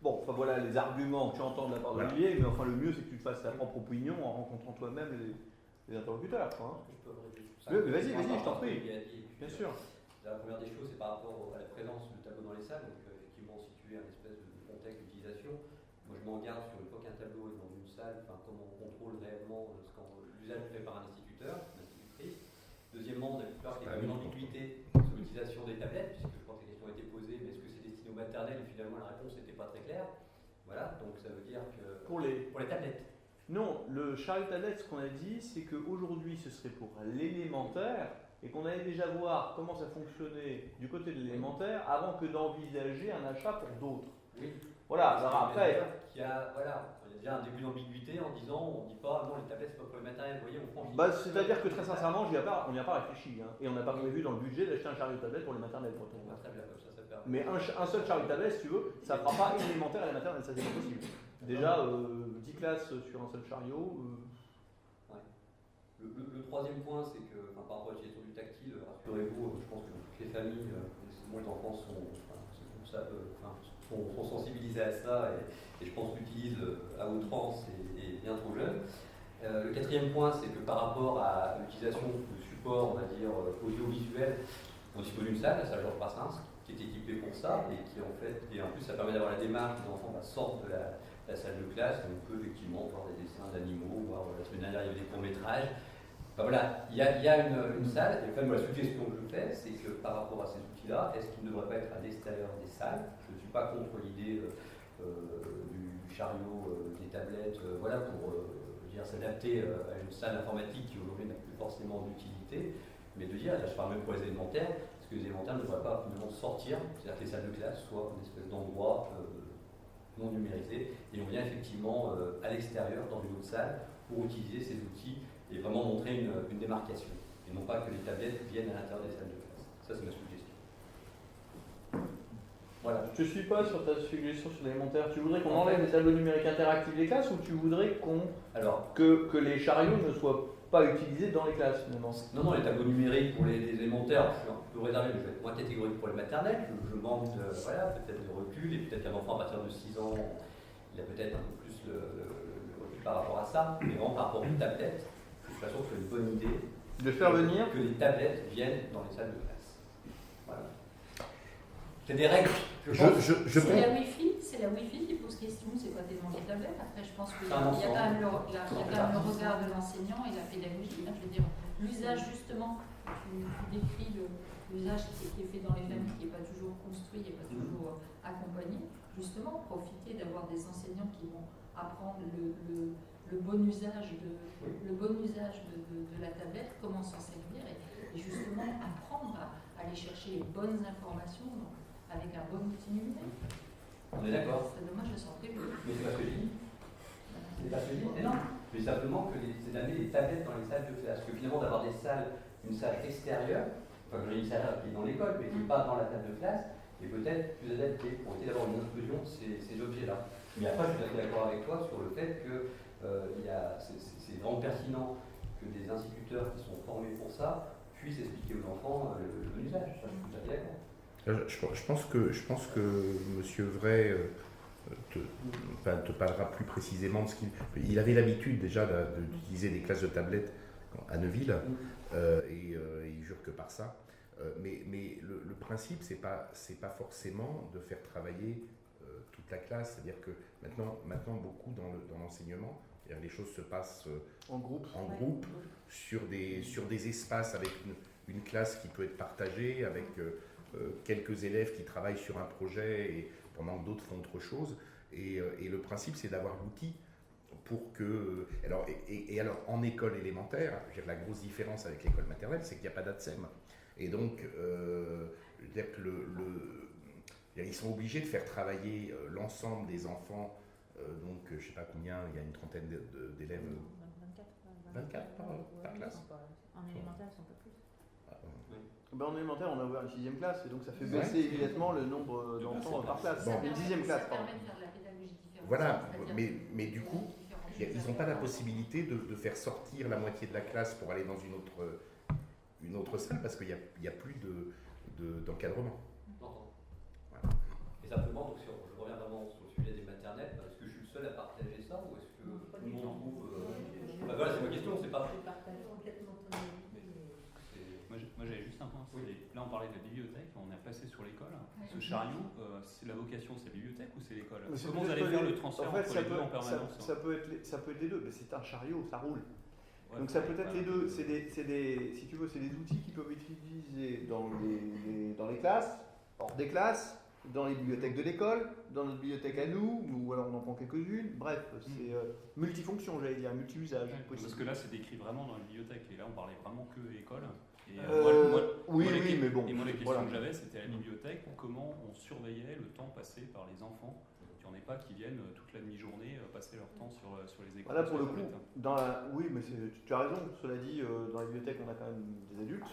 Bon, enfin voilà les arguments que tu entends de la part d'Olivier, mais enfin le mieux c'est que tu te fasses ta propre opinion en rencontrant toi-même les interlocuteurs. Mais vas-y, je t'en prie. Bien sûr.
La première des choses, c'est par rapport à la présence du tableau dans les salles, donc effectivement situer un espèce de contexte d'utilisation. Moi je m'en garde sur une fois qu'un tableau est dans une salle, comment on contrôle réellement l'usage fait par un instituteur, une institutrice. Deuxièmement, on a peur qu'il y ait une ambiguïté sur l'utilisation des tablettes, puisque je crois que la question a été posée, mais est-ce que c'est destiné aux maternelles? Et finalement la réponse n'était pas très claire. Voilà, donc ça veut dire que... Pour les tablettes.
Non, le chariot tablette, ce qu'on a dit, c'est qu'aujourd'hui ce serait pour l'élémentaire et qu'on allait déjà voir comment ça fonctionnait du côté de l'élémentaire avant que d'envisager un achat pour d'autres.
Oui.
Voilà, alors après...
Il y a déjà un début d'ambiguïté en disant, on ne dit pas, non, les tablettes c'est pas pour les maternelles, vous voyez, on franchit.
C'est-à-dire que très sincèrement, on n'y a pas réfléchi. Hein, et on n'a pas prévu dans le budget d'acheter un chariot tablette pour les maternelles.
Très bien, comme ça permet.
Mais un seul chariot tablette, si tu veux, ça ne fera pas élémentaire et la maternelle, ça c'est pas possible. Déjà, 10 classes sur un seul chariot.
Le troisième point, c'est que par rapport à l'utilisation du tactile, rassurez-vous, je pense que toutes les familles, les enfants sont sensibilisés à ça et je pense l'utilisent à outrance et bien trop jeunes. Le quatrième point, c'est que par rapport à l'utilisation de supports, on va dire, audiovisuels, on dispose d'une salle, la salle Georges Brassens, qui est équipée pour ça et qui en plus ça permet d'avoir la démarche, les enfants sortent de la salle de classe, et on peut effectivement voir des dessins d'animaux, voir la semaine dernière il y avait des courts-métrages. Voilà, il y a une salle, et enfin, la suggestion que je fais, c'est que par rapport à ces outils-là, est-ce qu'ils ne devraient pas être à l'extérieur des salles? Je ne suis pas contre l'idée du chariot, des tablettes, voilà, pour s'adapter à une salle informatique qui aujourd'hui n'a plus forcément d'utilité, mais de dire, là je parle même pour les élémentaires, est-ce que les élémentaires ne devraient pas finalement sortir, c'est-à-dire que les salles de classe soient une espèce d'endroit non numérisé, et on vient effectivement à l'extérieur, dans une autre salle, pour utiliser ces outils et vraiment montrer une démarcation, et non pas que les tablettes viennent à l'intérieur des salles de classe. Ça, c'est ma suggestion. Voilà.
Je ne suis pas sur ta suggestion sur l'élémentaire. Tu voudrais qu'on enlève les tableaux numériques interactifs des classes ou tu voudrais que les chariots ne soient pas utilisés dans les classes finalement?
Non, les tableaux numériques pour les élémentaires, je suis un peu réservé, je vais être moins catégorique pour les maternelles. Je manque peut-être de recul, et peut-être qu'un enfant à partir de 6 ans, il a peut-être un peu plus le recul par rapport à ça. Mais vraiment par rapport aux tablettes, je suis pas sûr que c'est une bonne idée
de faire venir
que les tablettes viennent dans les salles de classe. Voilà. C'est des règles.
C'est la Wi-Fi qui pose question, c'est quoi tes noms des tablettes. Après, je pense qu'il y a quand même le regard de l'enseignant et la pédagogie. Je veux dire, l'usage justement, tu décris l'usage qui est fait dans les familles, qui n'est pas toujours construit et pas toujours accompagné. Justement, profiter d'avoir des enseignants qui vont apprendre le bon usage de la tablette, comment s'en servir et justement apprendre à aller chercher les bonnes informations avec un bon outil numérique.
On est d'accord.
C'est dommage de s'en priver.
Mais c'est pas ce que je dis. C'est pas ce que je dis. Mais non. Mais simplement que c'est d'amener les tablettes dans les salles de classe. Que finalement d'avoir une salle extérieure, enfin j'ai une salle qui est dans l'école, mais qui n'est pas dans la salle de classe, est peut-être plus adaptée pour essayer d'avoir une inclusion de ces objets-là. Mais après, je suis tout à fait d'accord avec toi sur le fait que c'est vraiment pertinent que des instituteurs qui sont formés pour ça puissent expliquer aux enfants le bon usage. Ça, je suis tout à fait d'accord.
Je pense que M. Vray te parlera plus précisément de ce qu'il avait l'habitude déjà d'utiliser des classes de tablettes à Neuville, et il jure que par ça. Mais le principe, c'est pas forcément de faire travailler toute la classe. C'est-à-dire que maintenant beaucoup dans l'enseignement, les choses se passent en groupe, sur des espaces avec une classe qui peut être partagée, avec quelques élèves qui travaillent sur un projet et pendant que d'autres font autre chose. Et le principe, c'est d'avoir l'outil pour que... Alors, en école élémentaire, la grosse différence avec l'école maternelle, c'est qu'il n'y a pas d'ATSEM. Et donc, ils sont obligés de faire travailler l'ensemble des enfants. Donc, je ne sais pas combien, il y a une trentaine d'élèves. 24 par classe.
En élémentaire, ils sont pas plus.
En élémentaire, on a ouvert une 6e classe, et donc ça fait baisser immédiatement le nombre d'enfants par classe. Une 10e classe,
pardon. Ça permet de faire de la pédagogie différente.
Voilà, mais du coup, ils n'ont pas la possibilité de faire sortir la moitié de la classe pour aller dans une autre salle, parce qu'il n'y a plus d'encadrement.
Voilà. Et simplement, donc, je reviens vraiment sur le sujet des maternelles, est-ce que je suis le seul à partager ça, ou est-ce que tout le monde trouve... Voilà, c'est ma question, c'est pas...
Moi j'avais juste un point, là on parlait de la bibliothèque, on a placé sur l'école. Ce chariot, c'est la vocation, c'est la bibliothèque ou c'est l'école? Comment vous allez faire le transfert entre les deux en permanence?
Ça peut être les deux, mais c'est un chariot, ça roule.
Ouais,
donc ça peut être les deux, si tu veux, c'est des outils qui peuvent être utilisés dans les classes, hors des classes, dans les bibliothèques de l'école, dans notre bibliothèque à nous, ou alors on en prend quelques-unes. Bref, c'est multifonction, j'allais dire, multi-usage.
Parce que là c'est décrit vraiment dans la bibliothèque, et là on parlait vraiment que école. Et
mais bon.
Et moi la question que j'avais, c'était à la bibliothèque, comment on surveillait le temps passé par les enfants. qu'il n'y en ait pas qui viennent toute la demi-journée passer leur temps sur les écrans.
Voilà, pour le
sur les
coup,
tablettes.
oui, mais tu as raison. Cela dit, dans la bibliothèque, on a quand même des adultes.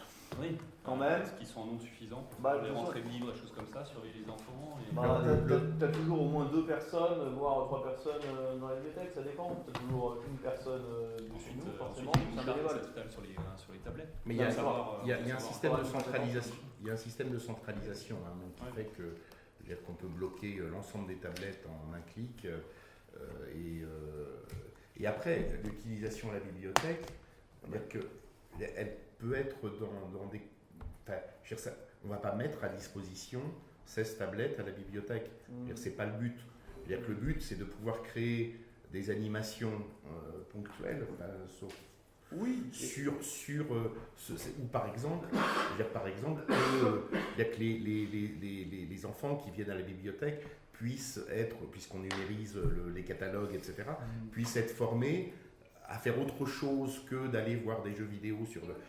Oui,
Quand même.
Qui sont en nombre suffisant pour
Bah,
faire les
de toute
rentrées de livres et choses comme ça, surveiller les enfants. Et...
T'as toujours au moins 2 personnes, voire 3 personnes dans la bibliothèque, ça dépend. T'as toujours une personne dessus nous, forcément, c'est un bénévole.
Ça s'étale sur les tablettes.
Mais il y a un système de centralisation. Il y a un système de centralisation qui fait que, c'est-à-dire qu'on peut bloquer l'ensemble des tablettes en un clic. Et après, l'utilisation à la bibliothèque, c'est-à-dire qu'elle peut être dans des... Enfin, on ne va pas mettre à disposition 16 tablettes à la bibliothèque. Ce n'est pas le but. C'est-à-dire que le but, c'est de pouvoir créer des animations ponctuelles, ou par exemple, que les enfants qui viennent à la bibliothèque puissent être, puisqu'on numérise les catalogues, etc., puissent être formés à faire autre chose que d'aller voir des jeux vidéo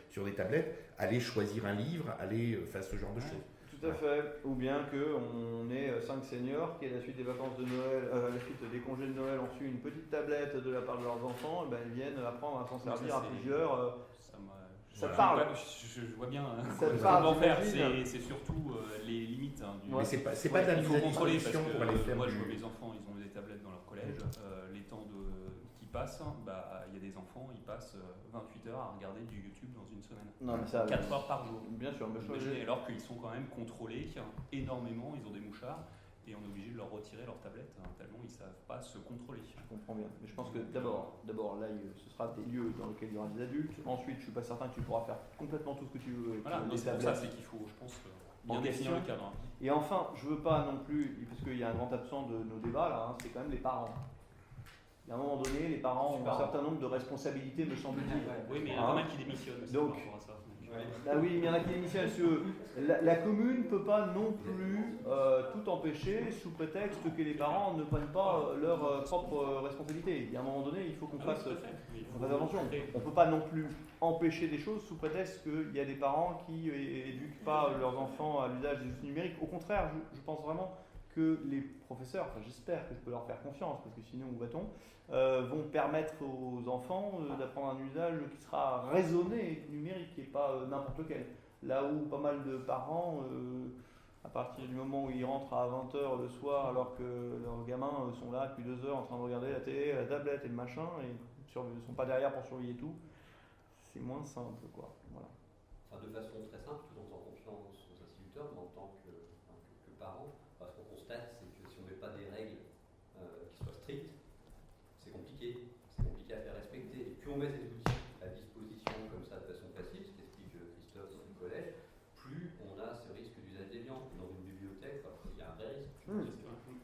sur des tablettes, aller choisir un livre, aller faire ce genre de choses.
Tout à fait. Ou bien qu'on ait 5 seniors qui, à la suite des vacances de Noël, à la suite des congés de Noël, ont reçu une petite tablette de la part de leurs enfants, et ben, ils viennent apprendre à s'en servir à plusieurs. Ça te parle.
Je vois bien
ça te parle,
comment faire. C'est surtout les limites.
Mais c'est pas de la
il faut contrôler parce
pour aller
que
faire
moi je vois mes enfants, ils ont des tablettes dans leur collège. Les temps qui passent, il y a des enfants, ils passent 28 heures à regarder du YouTube dans une semaine.
Non, mais ça,
4 heures par jour.
Bien sûr,
alors qu'ils sont quand même contrôlés énormément, ils ont des mouchards. Et on est obligé de leur retirer leur tablette tellement ils ne savent pas se contrôler.
Je comprends bien. Mais je pense que d'abord là, ce sera des lieux dans lesquels il y aura des adultes. Ensuite, je ne suis pas certain que tu pourras faire complètement tout ce que tu veux.
Voilà, c'est pour ça qu'il faut, je pense, bien définir le cadre.
Et enfin, je ne veux pas non plus, parce qu'il y a un grand absent de nos débats là, c'est quand même les parents. À un moment donné, les parents ont un certain nombre de responsabilités, me semble-t-il.
Oui, mais il y en a pas mal qui démissionnent aussi par rapport à ça.
Ah oui, il y en a qui démissionnent. La commune ne peut pas non plus tout empêcher sous prétexte que les parents ne prennent pas leurs propres responsabilités. Il y a un moment donné, il faut qu'on fasse attention. On ne peut pas non plus empêcher des choses sous prétexte qu'il y a des parents qui n'éduquent pas leurs enfants à l'usage des outils numériques. Au contraire, je pense vraiment que les professeurs, j'espère que je peux leur faire confiance, parce que sinon où va-t-on, vont permettre aux enfants d'apprendre un usage qui sera raisonné numérique et pas n'importe lequel. Là où pas mal de parents, à partir du moment où ils rentrent à 20h le soir alors que leurs gamins sont là depuis 2 heures en train de regarder la télé, la tablette et le machin, et ne sont pas derrière pour surveiller tout, c'est moins simple, quoi. Voilà.
Enfin, de façon très simple, tout en faisant confiance aux instituteurs, mais en tant que parents, parce qu'on constate, c'est que si on ne met pas des règles qui soient strictes, c'est compliqué à faire respecter. Et plus on met ces outils à disposition comme ça de façon facile, ce qu'explique Christophe du collège, plus on a ce risque d'usage déviant. Dans une bibliothèque, il y a un vrai risque.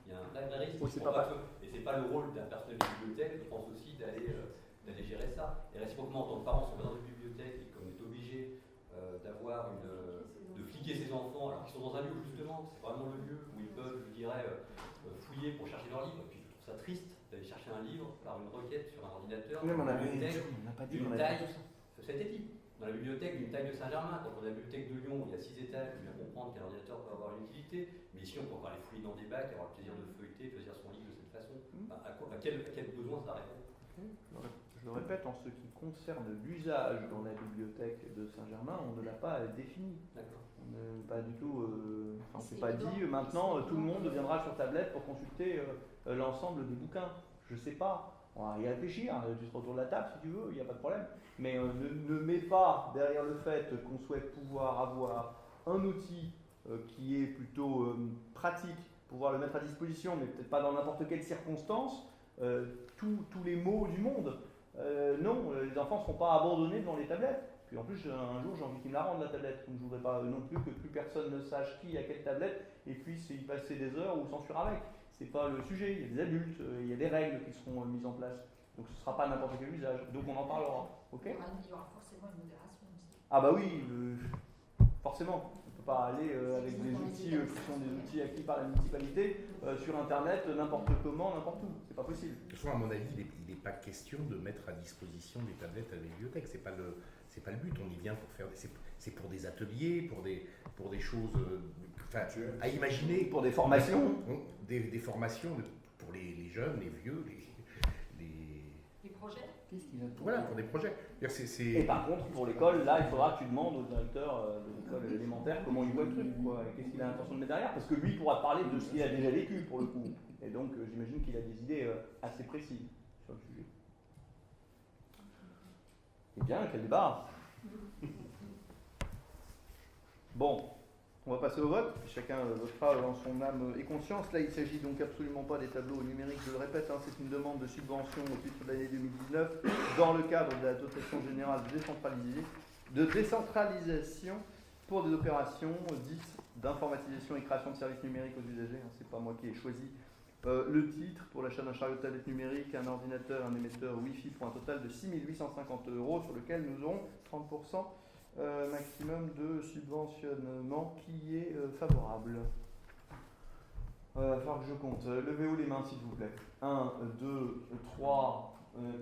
Il y a un vrai risque. Et c'est pas le rôle d'un personnel de bibliothèque, je pense aussi d'aller gérer ça. Et réciproquement, en tant que parents, si on va dans une bibliothèque et qu'on est obligé de fliquer ses enfants alors qu'ils sont dans un lieu où justement c'est vraiment le lieu où ils peuvent, je dirais, fouiller pour chercher leur livre. Et puis je trouve ça triste d'aller chercher un livre par une requête sur un ordinateur.
Même on n'a pas dit qu'on avait tout ça.
Ça a été dit. Dans la bibliothèque d'une taille de Saint-Germain, quand on a la bibliothèque de Lyon, il y a 6 étages, je bien comprendre qu'un ordinateur peut avoir une utilité, mais ici on peut encore aller fouiller dans des bacs, avoir le plaisir de feuilleter, choisir son livre de cette façon. À quel besoin ça répond?
Je le répète, en ce qui concerne l'usage dans la bibliothèque de Saint-Germain, on ne l'a pas défini. On n'est pas du tout. On ne s'est pas dit maintenant tout le monde viendra sur tablette pour consulter l'ensemble des bouquins. Je ne sais pas. On va y réfléchir, tu seras autour de la table si tu veux, il n'y a pas de problème. Mais ne mets pas derrière le fait qu'on souhaite pouvoir avoir un outil qui est plutôt pratique, pouvoir le mettre à disposition, mais peut-être pas dans n'importe quelle circonstance, tous les mots du monde. Non, les enfants ne seront pas abandonnés devant les tablettes. Puis en plus, un jour, j'ai envie qu'ils me la rendent, la tablette. Donc je ne voudrais pas non plus que plus personne ne sache qui a quelle tablette et puisse y passer des heures ou s'en fuir avec. Ce n'est pas le sujet. Il y a des adultes, il y a des règles qui seront mises en place. Donc ce ne sera pas n'importe quel usage. Donc on en parlera. Okay,
il y aura forcément une modération aussi.
Ah bah oui, forcément. On ne peut pas aller avec des outils qui sont des outils acquis par la municipalité sur Internet, n'importe comment, n'importe où. C'est pas possible.
De toute façon, à mon avis, il n'est pas question de mettre à disposition des tablettes à la bibliothèque. C'est pas le but. On y vient pour faire. C'est pour des ateliers, pour des choses. À imaginer.
Pour des formations.
Des formations. pour les jeunes, les vieux,
Les projets.
Qu'est-ce qu'il a pour
voilà, pour des projets.
Et par contre, pour l'école, là, il faudra que tu demandes au directeur de l'école élémentaire comment il voit le truc, quoi, et qu'est-ce qu'il a l'intention de mettre derrière, parce que lui pourra te parler de ce qu'il a déjà vécu, pour le coup. Et donc, j'imagine qu'il a des idées assez précises sur le sujet. Eh bien, quel débat! Bon, on va passer au vote, puis chacun votera dans son âme et conscience. Là, il ne s'agit donc absolument pas des tableaux numériques, je le répète, hein, c'est une demande de subvention au titre de l'année 2019 dans le cadre de la dotation générale de décentralisation pour des opérations dites d'informatisation et création de services numériques aux usagers. Hein, c'est pas moi qui ai choisi le titre pour l'achat d'un chariot de tablette numérique, un ordinateur, un émetteur Wi-Fi pour un total de 6 850 €, sur lequel nous aurons 30% maximum de subventionnement qui est favorable. Il va falloir que je compte. Levez haut les mains, s'il vous plaît. 1, 2, 3,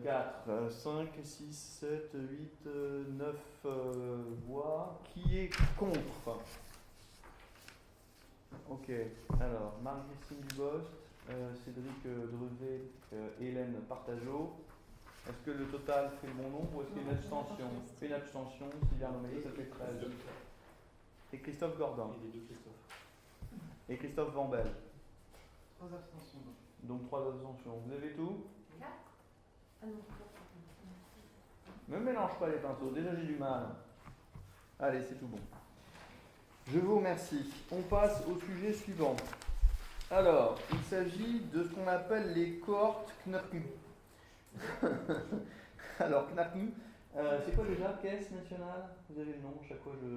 4, 5, 6, 7, 8, 9 voix. Qui est contre? Ok. Alors, Marie-Christine Dubost, Cédric Drevet, Hélène Partageau. Est-ce que le total fait le bon nombre ou est-ce qu'il y a une abstention? Une abstention, Sylvia Nomelli, ça fait 13. Et Christophe Gordin. Et Christophe Vambel.
3 abstentions.
Donc 3 abstentions. Vous avez tout?
Ah non,
Ne mélange pas les pinceaux, déjà j'ai du mal. Allez, c'est tout bon. Je vous remercie. On passe au sujet suivant. Alors, il s'agit de ce qu'on appelle les cohortes KNARCU. Alors, KNARCU, c'est quoi déjà? Caisse nationale? Vous avez le nom, chaque fois je...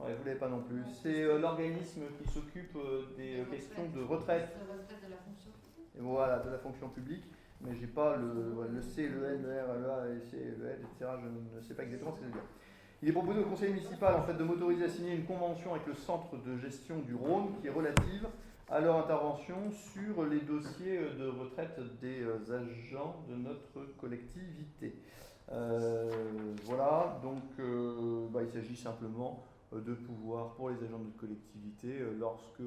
Ouais, vous ne l'avez pas non plus. C'est l'organisme qui s'occupe des questions de retraite.
De retraite de la fonction publique.
Et voilà, de la fonction publique. Mais j'ai pas le C, le N, le R, le A, le C, le L, etc. Je ne sais pas exactement ce que ça veut dire. Il est proposé au conseil municipal en fait, de m'autoriser à signer une convention avec le centre de gestion du Rhône qui est relative à leur intervention sur les dossiers de retraite des agents de notre collectivité. Voilà, donc il s'agit simplement de pouvoir, pour les agents de notre collectivité, lorsque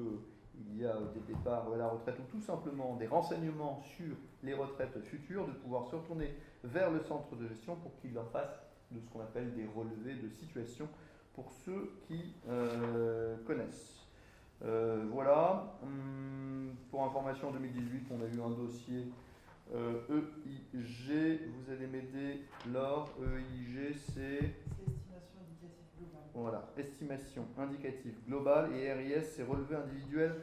il y a des départs à la retraite ou tout simplement des renseignements sur les retraites futures, de pouvoir se retourner vers le centre de gestion pour qu'il leur fasse de ce qu'on appelle des relevés de situation pour ceux qui connaissent. Voilà. Pour information, en 2018, on a eu un dossier EIG. Vous allez m'aider, Laure. EIG, c'est...
Estimation indicative globale.
Voilà, estimation indicative globale. Et RIS, c'est relevé individuel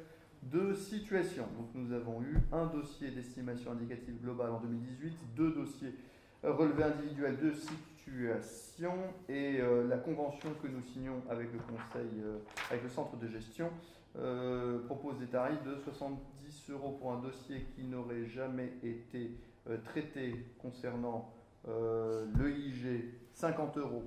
de situation. Donc nous avons eu un dossier d'estimation indicative globale en 2018, 2 dossiers relevés individuels de situation et la convention que nous signons avec le conseil, avec le centre de gestion propose des tarifs de 70 € pour un dossier qui n'aurait jamais été traité concernant l'EIG, 50 €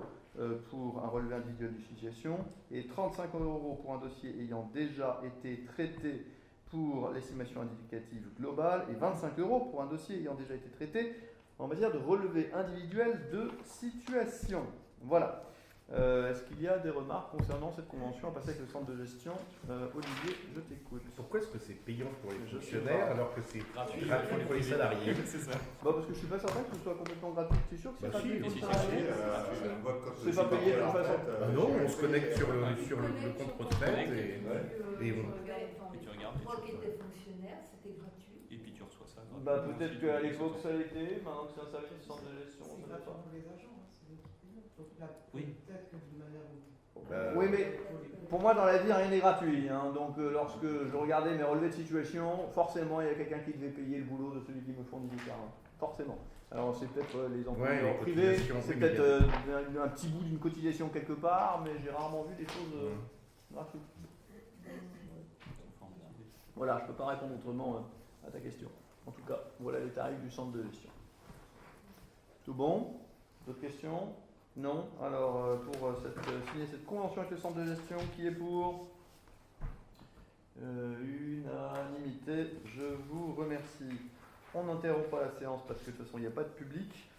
pour un relevé individuel de situation et 35 € pour un dossier ayant déjà été traité pour l'estimation indicative globale et 25 € pour un dossier ayant déjà été traité en matière de relevé individuel de situation. Voilà. Est-ce qu'il y a des remarques concernant cette convention à passer avec le centre de gestion? Olivier, je t'écoute.
Pourquoi est-ce que c'est payant pour les fonctionnaires alors que c'est gratuit pour les salariés?
C'est ça.
Parce que je suis pas certain que ce soit complètement gratuit. Tu es sûr que c'est gratuit pour les
si,
salariés?
C'est
pas payé de toute façon.
Non, on se connecte sur le compte retraite et on...
Et tu regardes.
Moi qui étais fonctionnaire, c'était gratuit.
Et puis tu reçois ça.
Peut-être qu'à l'époque ça l'était, maintenant que c'est un service de centre de gestion,
C'est
je ne sais
gratuit
pas.
pour les agents, hein, c'est nous qui payons. Donc là,
Oui.
peut-être que d'une manière ou
Oui, mais pour moi, dans la vie, rien n'est gratuit. Hein. Donc, lorsque je regardais mes relevés de situation, forcément, il y a quelqu'un qui devait payer le boulot de celui qui me fournit du carnet. Forcément. Alors, c'est peut-être les employeurs
les
privés,
cotisations,
c'est
oui,
peut-être
mais
un petit bout d'une cotisation quelque part, mais j'ai rarement vu des choses gratuites. Voilà, je ne peux pas répondre autrement à ta question. En tout cas, voilà les tarifs du centre de gestion. Tout bon? D'autres questions? Non. Alors, pour signer cette convention avec le centre de gestion, qui est pour? Unanimité. Je vous remercie. On n'interrompt pas la séance parce que de toute façon, il n'y a pas de public.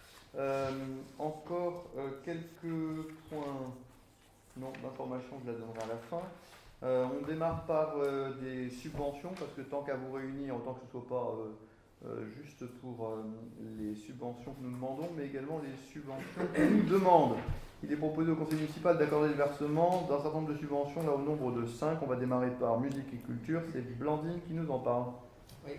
Encore quelques points d'information, je la donnerai à la fin. On démarre par des subventions, parce que tant qu'à vous réunir, autant que ce ne soit pas juste pour les subventions que nous demandons, mais également les subventions qu'on nous demande. Il est proposé au conseil municipal d'accorder le versement d'un certain nombre de subventions, là au nombre de 5. On va démarrer par musique et culture. C'est Blandine qui nous en parle.
Oui,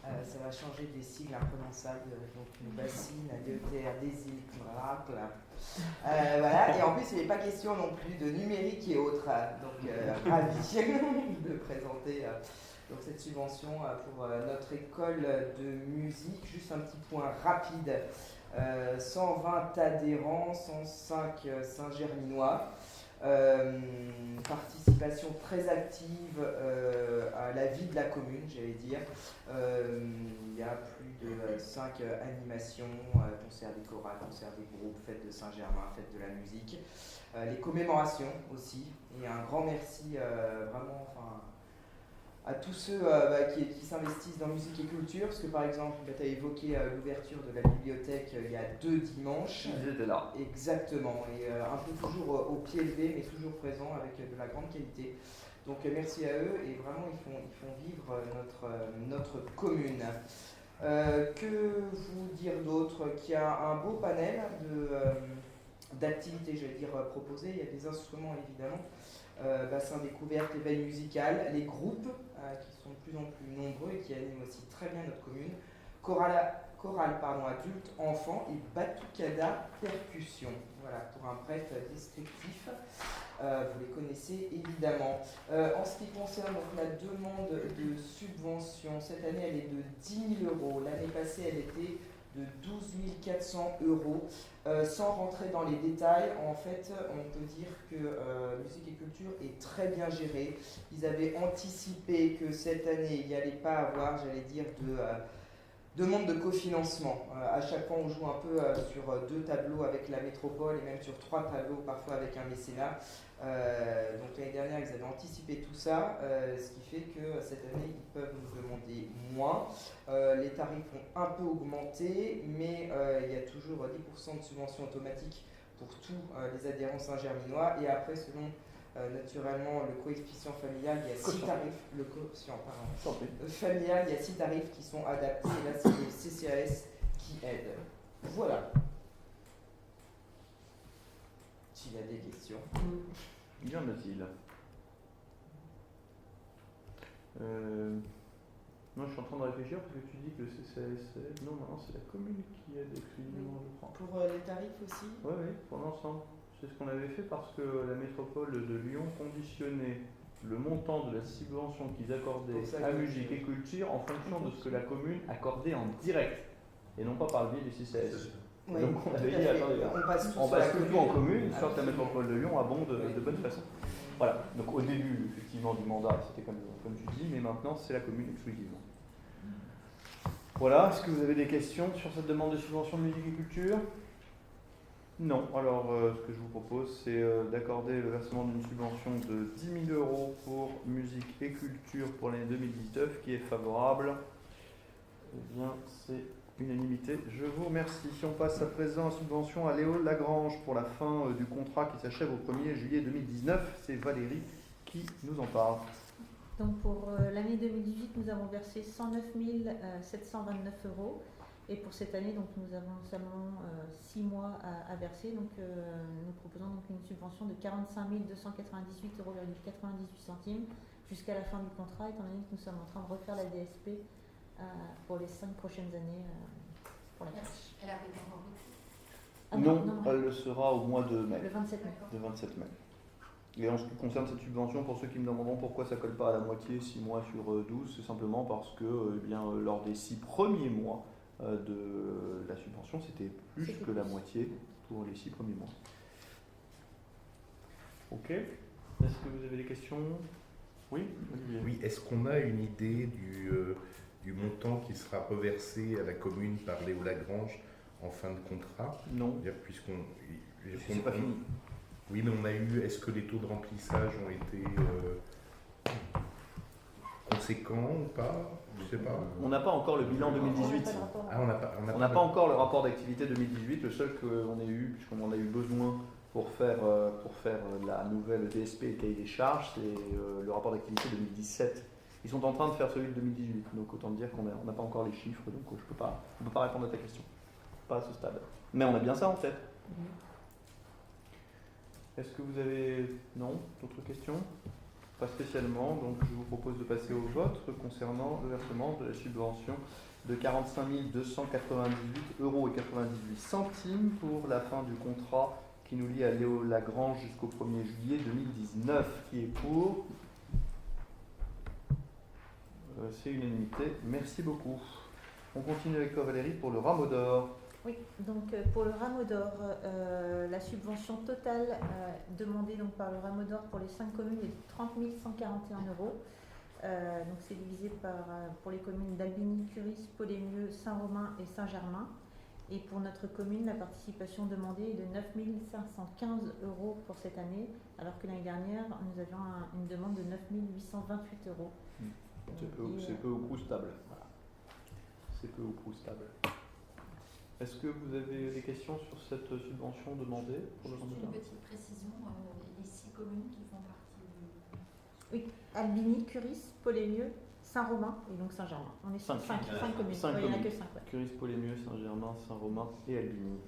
ça va changer des sigles imprononçables, donc une bassine, DETR, des îles, voilà. Et en plus, il n'est pas question non plus de numérique et autres, donc ravi de présenter donc, cette subvention pour notre école de musique. Juste un petit point rapide. 120 adhérents, 105 Saint-Germinois, participation très active à la vie de la commune, j'allais dire. Il y a plus de 5 animations, concerts des chorales, concerts des groupes, fête de Saint-Germain, fête de la musique, les commémorations aussi. Et un grand merci vraiment à tous ceux qui s'investissent dans musique et culture, parce que par exemple, tu as évoqué l'ouverture de la bibliothèque il y a 2 dimanches.
Ils étaient là.
Exactement, et un peu toujours au pied levé, mais toujours présent avec de la grande qualité. Donc merci à eux, et vraiment ils font vivre notre commune. Que vous dire d'autre? Qu'il y a un beau panel d'activités, j'allais dire, proposées. Il y a des instruments évidemment. Bassin découverte, éveil musical, les groupes qui sont de plus en plus nombreux et qui animent aussi très bien notre commune, chorale adulte, enfants et batucada percussion. Voilà, pour un bref descriptif, vous les connaissez évidemment. En ce qui concerne donc, la demande de subvention, cette année elle est de 10 000 €, l'année passée elle était de 12 400 €. Sans rentrer dans les détails, en fait, on peut dire que Musique et Culture est très bien gérée. Ils avaient anticipé que cette année, il n'y allait pas avoir, j'allais dire, de demande de cofinancement. À chaque fois, on joue un peu sur 2 tableaux avec la métropole et même sur 3 tableaux, parfois avec un mécénat. Donc l'année dernière, ils avaient anticipé tout ça, ce qui fait que cette année, ils peuvent nous demander moins. Les tarifs ont un peu augmenté, mais il y a toujours 10% de subvention automatique pour tous les adhérents Saint-Germinois. Et après, selon naturellement le coefficient familial, il y a 6 tarifs. Le quotient familial, il y a 6 tarifs qui sont adaptés. Et là, c'est les CCAS qui aident. Voilà. S'il y a des questions.
Y en a-t-il? Non, je suis en train de réfléchir parce que tu dis que le CCAS aide. Non, maintenant c'est la commune qui aide exclusivement, je crois.
Pour les tarifs aussi?
Oui, pour l'ensemble. C'est ce qu'on avait fait parce que la métropole de Lyon conditionnait le montant de la subvention qu'ils accordaient à musique et culture en fonction de ce que la commune accordait en direct et non pas par le biais du CCAS.
Oui,
donc on avait dit, attendez, on passe tout en commune, soit que la métropole de Lyon abonde de bonne façon. Voilà, donc au début effectivement du mandat c'était comme tu dis, mais maintenant c'est la commune exclusivement. Voilà, est-ce que vous avez des questions sur cette demande de subvention de musique et culture? Non, alors ce que je vous propose c'est d'accorder le versement d'une subvention de 10 000 € pour musique et culture pour l'année 2019 qui est favorable. Eh bien c'est unanimité, je vous remercie. On passe à présent à subvention à Léo Lagrange pour la fin du contrat qui s'achève au 1er juillet 2019. C'est Valérie qui nous en parle.
Donc pour l'année 2018, nous avons versé 109 729 €. Et pour cette année, donc, nous avons seulement 6 mois à verser. Donc nous proposons donc une subvention de 45 298,98 € jusqu'à la fin du contrat, étant donné que nous sommes en train de refaire la DSP pour les 5 prochaines années pour la crèche.
Elle arrive encore
Non, elle le sera au mois de mai.
Le 27 mai.
Le 27 mai. Et en ce qui concerne cette subvention, pour ceux qui me demanderont pourquoi ça ne colle pas à la moitié, 6 mois sur 12, c'est simplement parce que lors des 6 premiers mois de la subvention, c'était plus que la moitié pour les 6 premiers mois. Ok. Est-ce que vous avez des questions? Oui, Olivier.
Oui, est-ce qu'on a une idée du montant qui sera reversé à la commune par Léo Lagrange en fin de contrat?
Non.
Puisqu'on.
C'est pas fini.
Oui, mais on a eu. Est-ce que les taux de remplissage ont été conséquents ou pas? Je sais pas.
On n'a pas encore le bilan 2018.
Ah, on n'a pas
encore le rapport d'activité 2018. Le seul qu'on ait eu, puisqu'on en a eu besoin pour faire la nouvelle DSP et cahier des charges, c'est le rapport d'activité 2017. Ils sont en train de faire celui de 2018, donc autant dire qu'on n'a pas encore les chiffres, donc on ne peut pas répondre à ta question, pas à ce stade. Mais on a bien ça en tête. Est-ce que vous avez d'autres questions? Pas spécialement, donc je vous propose de passer au vote concernant le versement de la subvention de 45 298,98 € pour la fin du contrat qui nous lie à Léo Lagrange jusqu'au 1er juillet 2019. Qui est pour? C'est unanimité. Merci beaucoup. On continue avec toi Valérie pour le rameau d'or.
Oui, donc pour le rameau d'or, la subvention totale demandée donc, par le rameau d'or pour les 5 communes est de 30 141 €. Donc c'est divisé pour les communes d'Albigny, Curis, Polémieux, Saint-Romain et Saint-Germain. Et pour notre commune, la participation demandée est de 9 515 € pour cette année, alors que l'année dernière, nous avions une demande de 9 828 €.
C'est peu ou prou stable. Voilà. C'est peu ou prou stable. Est-ce que vous avez des questions sur cette subvention demandée pour le
Juste une petite précision, les 6 communes qui font partie du...
Oui, Albigny, Curis, Polémieux, Saint-Romain et donc Saint-Germain. On est sur 5 communes. Il n'y en a que 5. Ouais.
Curis, Polémieux, Saint-Germain, Saint-Romain et Albigny.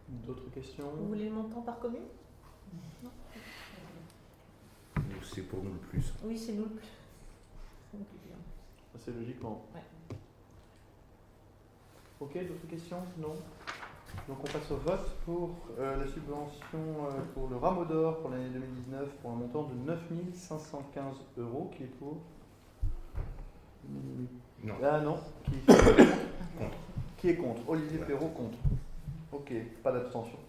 D'autres questions?
Vous voulez le montant par commune? Non.
C'est pour nous le plus.
Oui, c'est nous le plus.
Assez logiquement.
Ouais.
Ok, d'autres questions? Non. Donc on passe au vote pour la subvention pour le rameau d'or pour l'année 2019 pour un montant de 9 515 €. Qui est pour?
Non.
Ah non. Qui est contre? Olivier Perrault contre. Ok, pas d'abstention.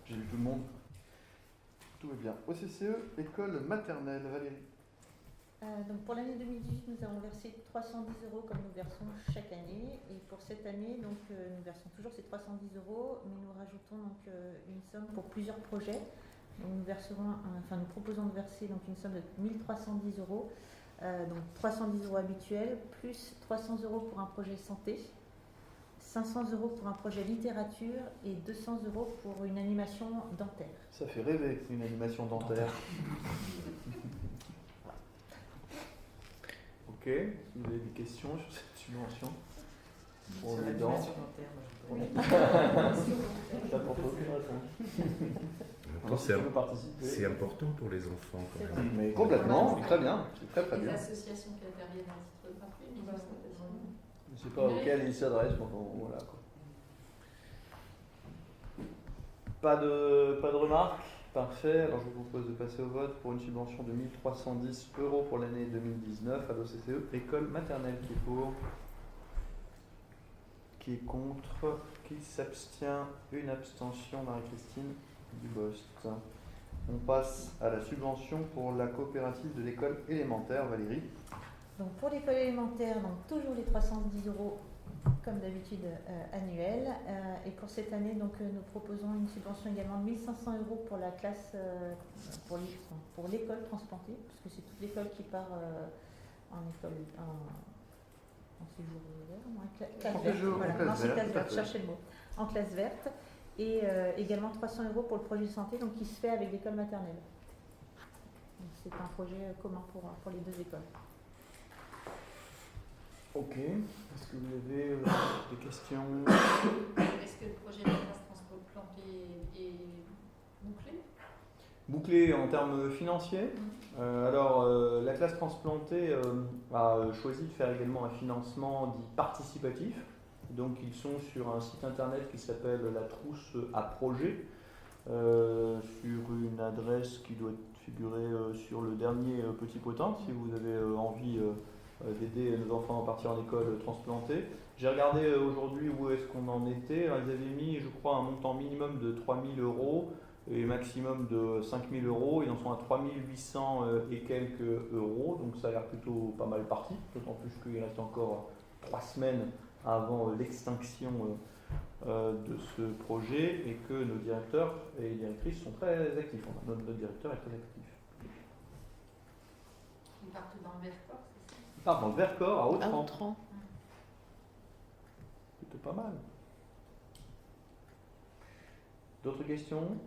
J'ai vu tout le monde. Tout va bien. OCCE, école maternelle. Valérie.
Donc pour l'année 2018, nous avons versé 310 € comme nous versons chaque année. Et pour cette année, donc, nous versons toujours ces 310 €, mais nous rajoutons donc, une somme pour plusieurs projets. Donc, nous proposons de verser donc, une somme de 1310 €, donc 310 € habituels, plus 300 € pour un projet santé, 500 € pour un projet littérature et 200 € pour une animation dentaire.
Ça fait rêver, une animation dentaire. Ok, vous avez des questions sur cette subvention pour
Sur
les dents?
l'animation dentaire, moi je
Ça porte aucune réponse.
C'est important pour les enfants quand même.
Mais complètement, c'est très bien, c'est très
Les
bien.
associations qui interviennent à titre gratuit, mais
Je ne sais pas auquel ils s'adressent, mais bon, voilà quoi. Pas de remarques? Parfait, alors je vous propose de passer au vote pour une subvention de 1310 € pour l'année 2019 à l'OCCE, école maternelle. Qui est pour? Qui est contre? Qui s'abstient? Une abstention, Marie-Christine Dubost. On passe à la subvention pour la coopérative de l'école élémentaire, Valérie.
Donc pour l'école élémentaire, donc toujours les 310 € comme d'habitude annuelle. Et pour cette année, donc, nous proposons une subvention également de 1 500 € pour la classe, pour l'école transplantée, parce que c'est toute l'école qui part en séjour vert, classe verte, cherchez le mot, en classe verte. Et également 300 € pour le projet de santé, donc qui se fait avec l'école maternelle. C'est un projet commun pour les deux écoles.
Ok, est-ce que vous avez des questions?
est-ce que le projet de la classe transplantée est bouclé?
Bouclé en termes financiers. Alors, la classe transplantée a choisi de faire également un financement dit participatif. Donc, ils sont sur un site internet qui s'appelle La Trousse à Projet, sur une adresse qui doit figurer sur le dernier petit potin, si vous avez envie d'aider nos enfants à partir en école transplantée. J'ai regardé aujourd'hui où est-ce qu'on en était. Alors, ils avaient mis, je crois, un montant minimum de 3 000 € et maximum de 5 000 €. Ils en sont à 3 800 et quelques euros, donc ça a l'air plutôt pas mal parti, d'autant plus qu'il reste encore 3 semaines avant l'extinction de ce projet et que nos directeurs et directrices sont très actifs. Notre directeur est très actif.
Ils partent dans le Vercors, c'est ça?
Ils partent dans le Vercors, à Autrans. Plutôt pas mal. D'autres questions?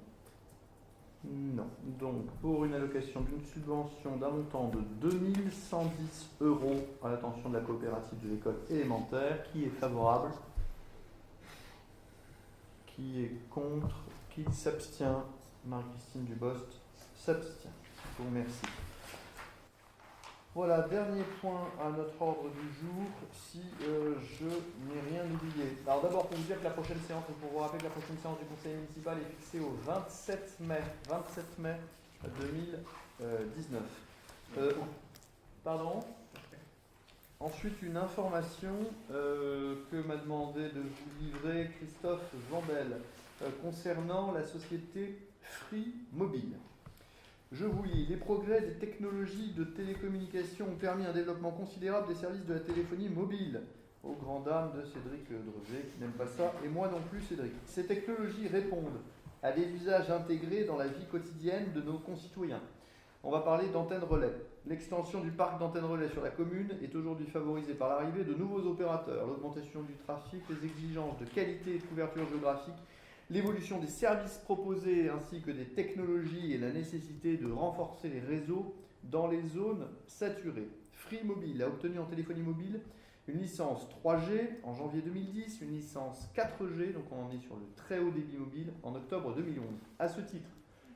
Non. Donc, pour une allocation d'une subvention d'un montant de 2110 € à l'attention de la coopérative de l'école élémentaire, qui est favorable? Qui est contre? Qui s'abstient? Marie-Christine Dubost s'abstient. Je vous remercie. Voilà, dernier point à notre ordre du jour, si je n'ai rien oublié. Alors d'abord, pour vous dire que la prochaine séance, pour vous rappeler que la prochaine séance du conseil municipal est fixée au 27 mai 2019. Pardon? Ensuite, une information que m'a demandé de vous livrer Christophe Vandel concernant la société Free Mobile. Je vous lis. Les progrès des technologies de télécommunication ont permis un développement considérable des services de la téléphonie mobile. Aux grandes dames de Cédric Drevet, qui n'aime pas ça, et moi non plus, Cédric. Ces technologies répondent à des usages intégrés dans la vie quotidienne de nos concitoyens. On va parler d'antennes relais. L'extension du parc d'antennes relais sur la commune est aujourd'hui favorisée par l'arrivée de nouveaux opérateurs, l'augmentation du trafic, les exigences de qualité et de couverture géographique, l'évolution des services proposés ainsi que des technologies et la nécessité de renforcer les réseaux dans les zones saturées. Free Mobile a obtenu en téléphonie mobile une licence 3G en janvier 2010, une licence 4G, donc on en est sur le très haut débit mobile, en octobre 2011. À ce titre,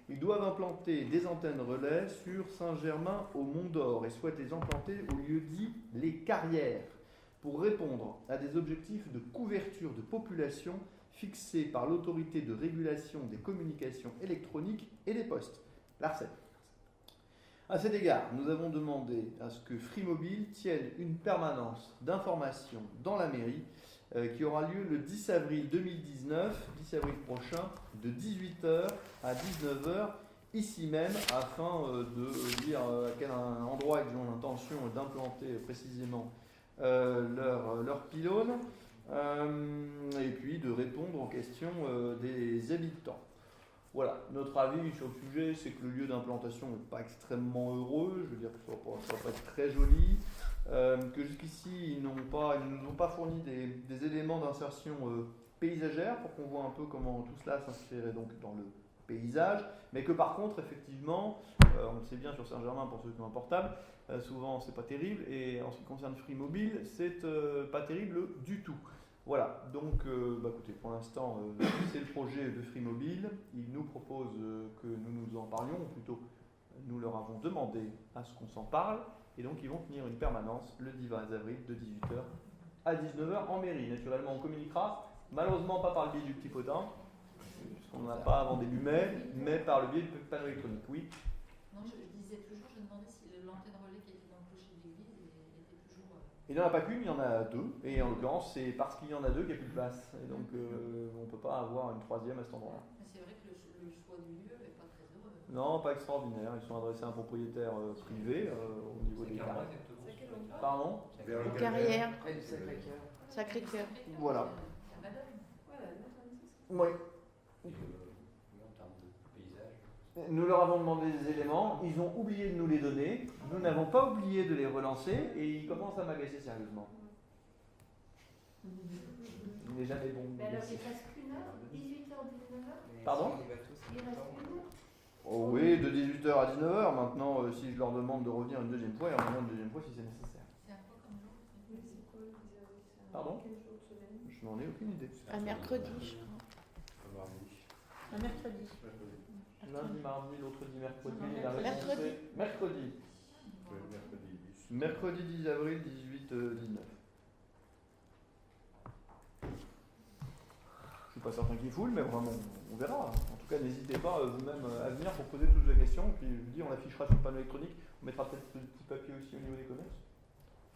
ils doivent implanter des antennes relais sur Saint-Germain-au-Mont-d'Or et souhaitent les implanter au lieu dit les carrières pour répondre à des objectifs de couverture de population fixés par l'autorité de régulation des communications électroniques et des postes, l'ARCEP. À cet égard, nous avons demandé à ce que Free Mobile tienne une permanence d'information dans la mairie qui aura lieu le 10 avril 2019, 10 avril prochain, de 18h à 19h, ici même, afin de dire à quel endroit ils ont l'intention d'implanter précisément leur pylône, et puis de répondre aux questions des habitants. Voilà, notre avis sur le sujet, c'est que le lieu d'implantation n'est pas extrêmement heureux, je veux dire que ça va pas être très joli, que jusqu'ici ils ne nous ont pas fourni des éléments d'insertion paysagère pour qu'on voit un peu comment tout cela s'inscrirait donc dans le paysage, mais que par contre effectivement, on le sait bien sur Saint-Germain pour ceux qui ont un portable, souvent c'est pas terrible, et en ce qui concerne Free Mobile, c'est pas terrible du tout. Voilà, donc écoutez, pour l'instant, c'est le projet de Free Mobile. Ils nous proposent que nous en parlions, ou plutôt, nous leur avons demandé à ce qu'on s'en parle, et donc ils vont tenir une permanence le 10 avril de 18h à 19h en mairie. Naturellement, on communiquera, malheureusement pas par le biais du petit potin, puisqu'on n'a pas avant début mai, mais par le biais du panneau électronique, oui.
Non, je disais toujours, je demandais si l'antenne relais qui était dans le clocher de l'église était toujours...
Il n'y en a pas qu'une, il y en a deux, et en l'occurrence c'est parce qu'il y en a deux qu'il n'y a plus de place, et donc on ne peut pas avoir une troisième à cet endroit-là.
Mais c'est vrai que le choix du lieu n'est pas très heureux.
Non, pas extraordinaire, ils sont adressés à un propriétaire privé au niveau des carrières. Pardon?
Carrière.
Près du Sacré-Cœur.
Sacré-Cœur.
Voilà.
La Madone.
Oui.
En termes de paysage.
Nous leur avons demandé des éléments, ils ont oublié de nous les donner, nous n'avons pas oublié de les relancer, et ils commencent à m'agacer sérieusement. Il n'est jamais bon.
Mais alors, il reste qu'une heure, 18h, 19h.
Pardon?
Il reste une heure.
Oh oui, de 18h à 19h. Maintenant, si je leur demande de revenir une deuxième fois, ils reviennent une deuxième fois si c'est nécessaire.
C'est un peu comme jour.
Pardon? Je n'en ai aucune idée.
Un mercredi, je crois.
Un mercredi.
Lundi, mardi, l'autre dit mercredi.
Non,
La réponse
mercredi.
est mercredi. Mercredi 10 avril, 18-19. Je suis pas certain qu'il foule, mais vraiment, on verra. En tout cas, n'hésitez pas vous-même à venir pour poser toutes les questions. Puis je vous dis, on l'affichera sur le panneau électronique. On mettra peut-être ce petit papier aussi au niveau des commerces.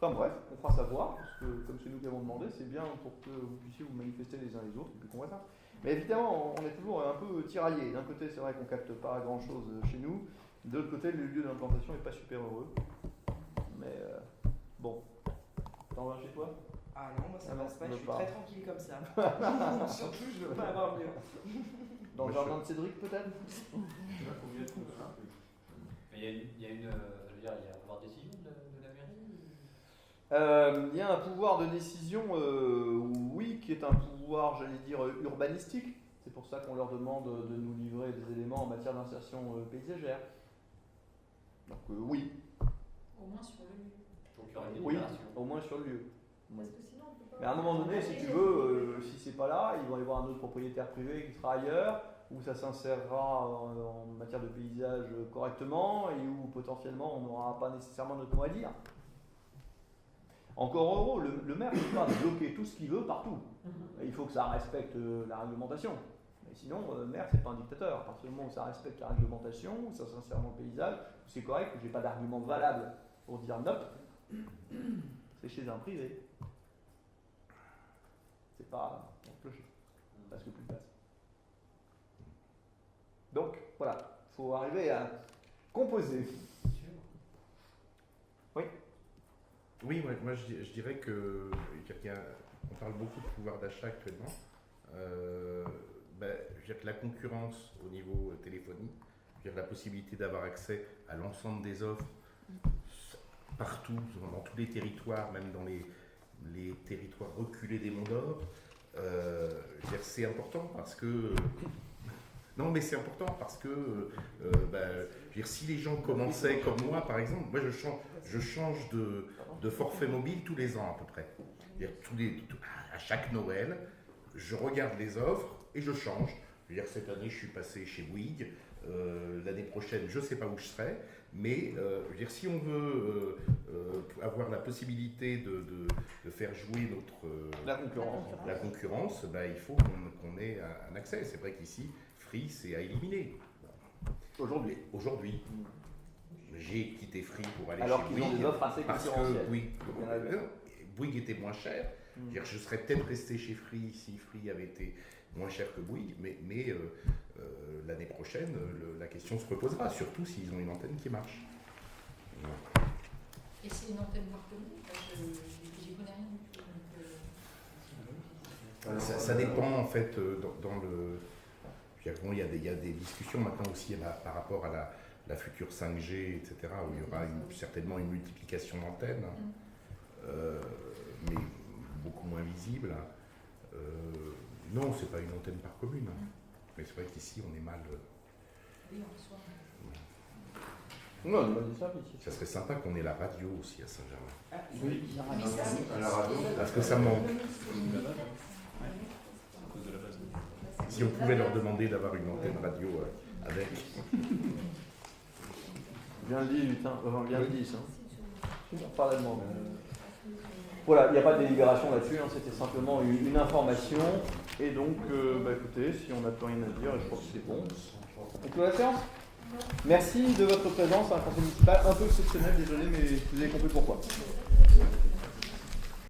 Enfin bref, on fera savoir, parce que comme c'est nous qui avons demandé, c'est bien pour que vous puissiez vous manifester les uns les autres, et puis qu'on voit ça. Mais évidemment, on est toujours un peu tiraillé. D'un côté, c'est vrai qu'on capte pas grand-chose chez nous. De l'autre côté, le lieu d'implantation n'est pas super heureux. Mais bon, t'en vas chez toi?
Ah non, moi ça
Ah non,
passe pas,
ne
je suis
pas.
très tranquille comme ça. Surtout, je veux pas avoir mieux.
Dans le jardin de Cédric, peut-être?
Mais il y a une, ça veut dire, il y a un pouvoir de décision de la mairie?
Il y a un pouvoir de décision, oui, qui est un pouvoir, j'allais dire, urbanistique. C'est pour ça qu'on leur demande de nous livrer des éléments en matière d'insertion paysagère. Donc oui.
Au moins sur le lieu.
Donc il y aura une
Oui,
délibération.
au moins sur le lieu.
Parce que sinon, on peut pas.
Mais à un moment donné, si tu veux, si c'est pas là, il va y avoir un autre propriétaire privé qui sera ailleurs, où ça s'insérera en matière de paysage correctement et où potentiellement on n'aura pas nécessairement notre mot à dire. Encore heureux, le maire ne peut pas bloquer tout ce qu'il veut partout. Il faut que ça respecte la réglementation. Mais sinon, le maire, c'est pas un dictateur. À partir du moment où ça respecte la réglementation, où ça s'insère dans le paysage, où c'est correct, où j'ai pas d'argument valable pour dire non, c'est chez un privé. C'est pas dans le clocher. Parce que plus de place. Donc, voilà. Il faut arriver à composer. Oui.
Oui, moi je dirais que on parle beaucoup de pouvoir d'achat actuellement. Je veux dire que la concurrence au niveau téléphonie, je veux dire la possibilité d'avoir accès à l'ensemble des offres partout, dans tous les territoires, même dans les territoires reculés des monts d'or, c'est important parce que... Non, mais c'est important parce que je veux dire, si les gens commençaient comme moi, par exemple, moi je change de forfait mobile tous les ans à peu près. C'est-à-dire, à chaque Noël, je regarde les offres et je change. Je veux dire, cette année, je suis passé chez Bouygues. L'année prochaine, je ne sais pas où je serai. Mais je veux dire, si on veut avoir la possibilité de faire jouer la concurrence, il faut qu'on ait un accès. C'est vrai qu'ici, Free, c'est à éliminer. Aujourd'hui. J'ai quitté Free pour aller
alors
chez
qu'ils ont
Bouygues
des offres assez
parce
concurrentielles.
que Bouygues était moins cher. Je serais peut-être resté chez Free si Free avait été moins cher que Bouygues, mais l'année prochaine, la question se reposera, surtout s'ils ont une antenne qui marche.
Et c'est une antenne voire commune, j'y connais rien du tout.
Ça dépend en fait dans le... Il y a des discussions maintenant aussi par rapport à la future 5G, etc., où il y aura certainement une multiplication d'antennes, mais beaucoup moins visible. Non, c'est pas une antenne par commune, mais c'est vrai qu'ici on est mal...
Oui, en soi.
Non, on a dit ça ici.
Ça serait sympa qu'on ait la radio aussi à Saint-Germain.
Oui,
À la radio.
Parce que ça manque.
À cause de la base.
Si on pouvait leur demander d'avoir une antenne radio avec.
Bien dit, putain. Enfin, bien dit, ça. Par la demande. Voilà, il n'y a pas de délibération là-dessus, c'était simplement une information. Et donc, écoutez, si on n'a plus rien à dire, je crois que c'est bon. On clôt la séance ? Merci de votre présence à un conseil municipal un peu exceptionnel, désolé, mais vous avez compris pourquoi.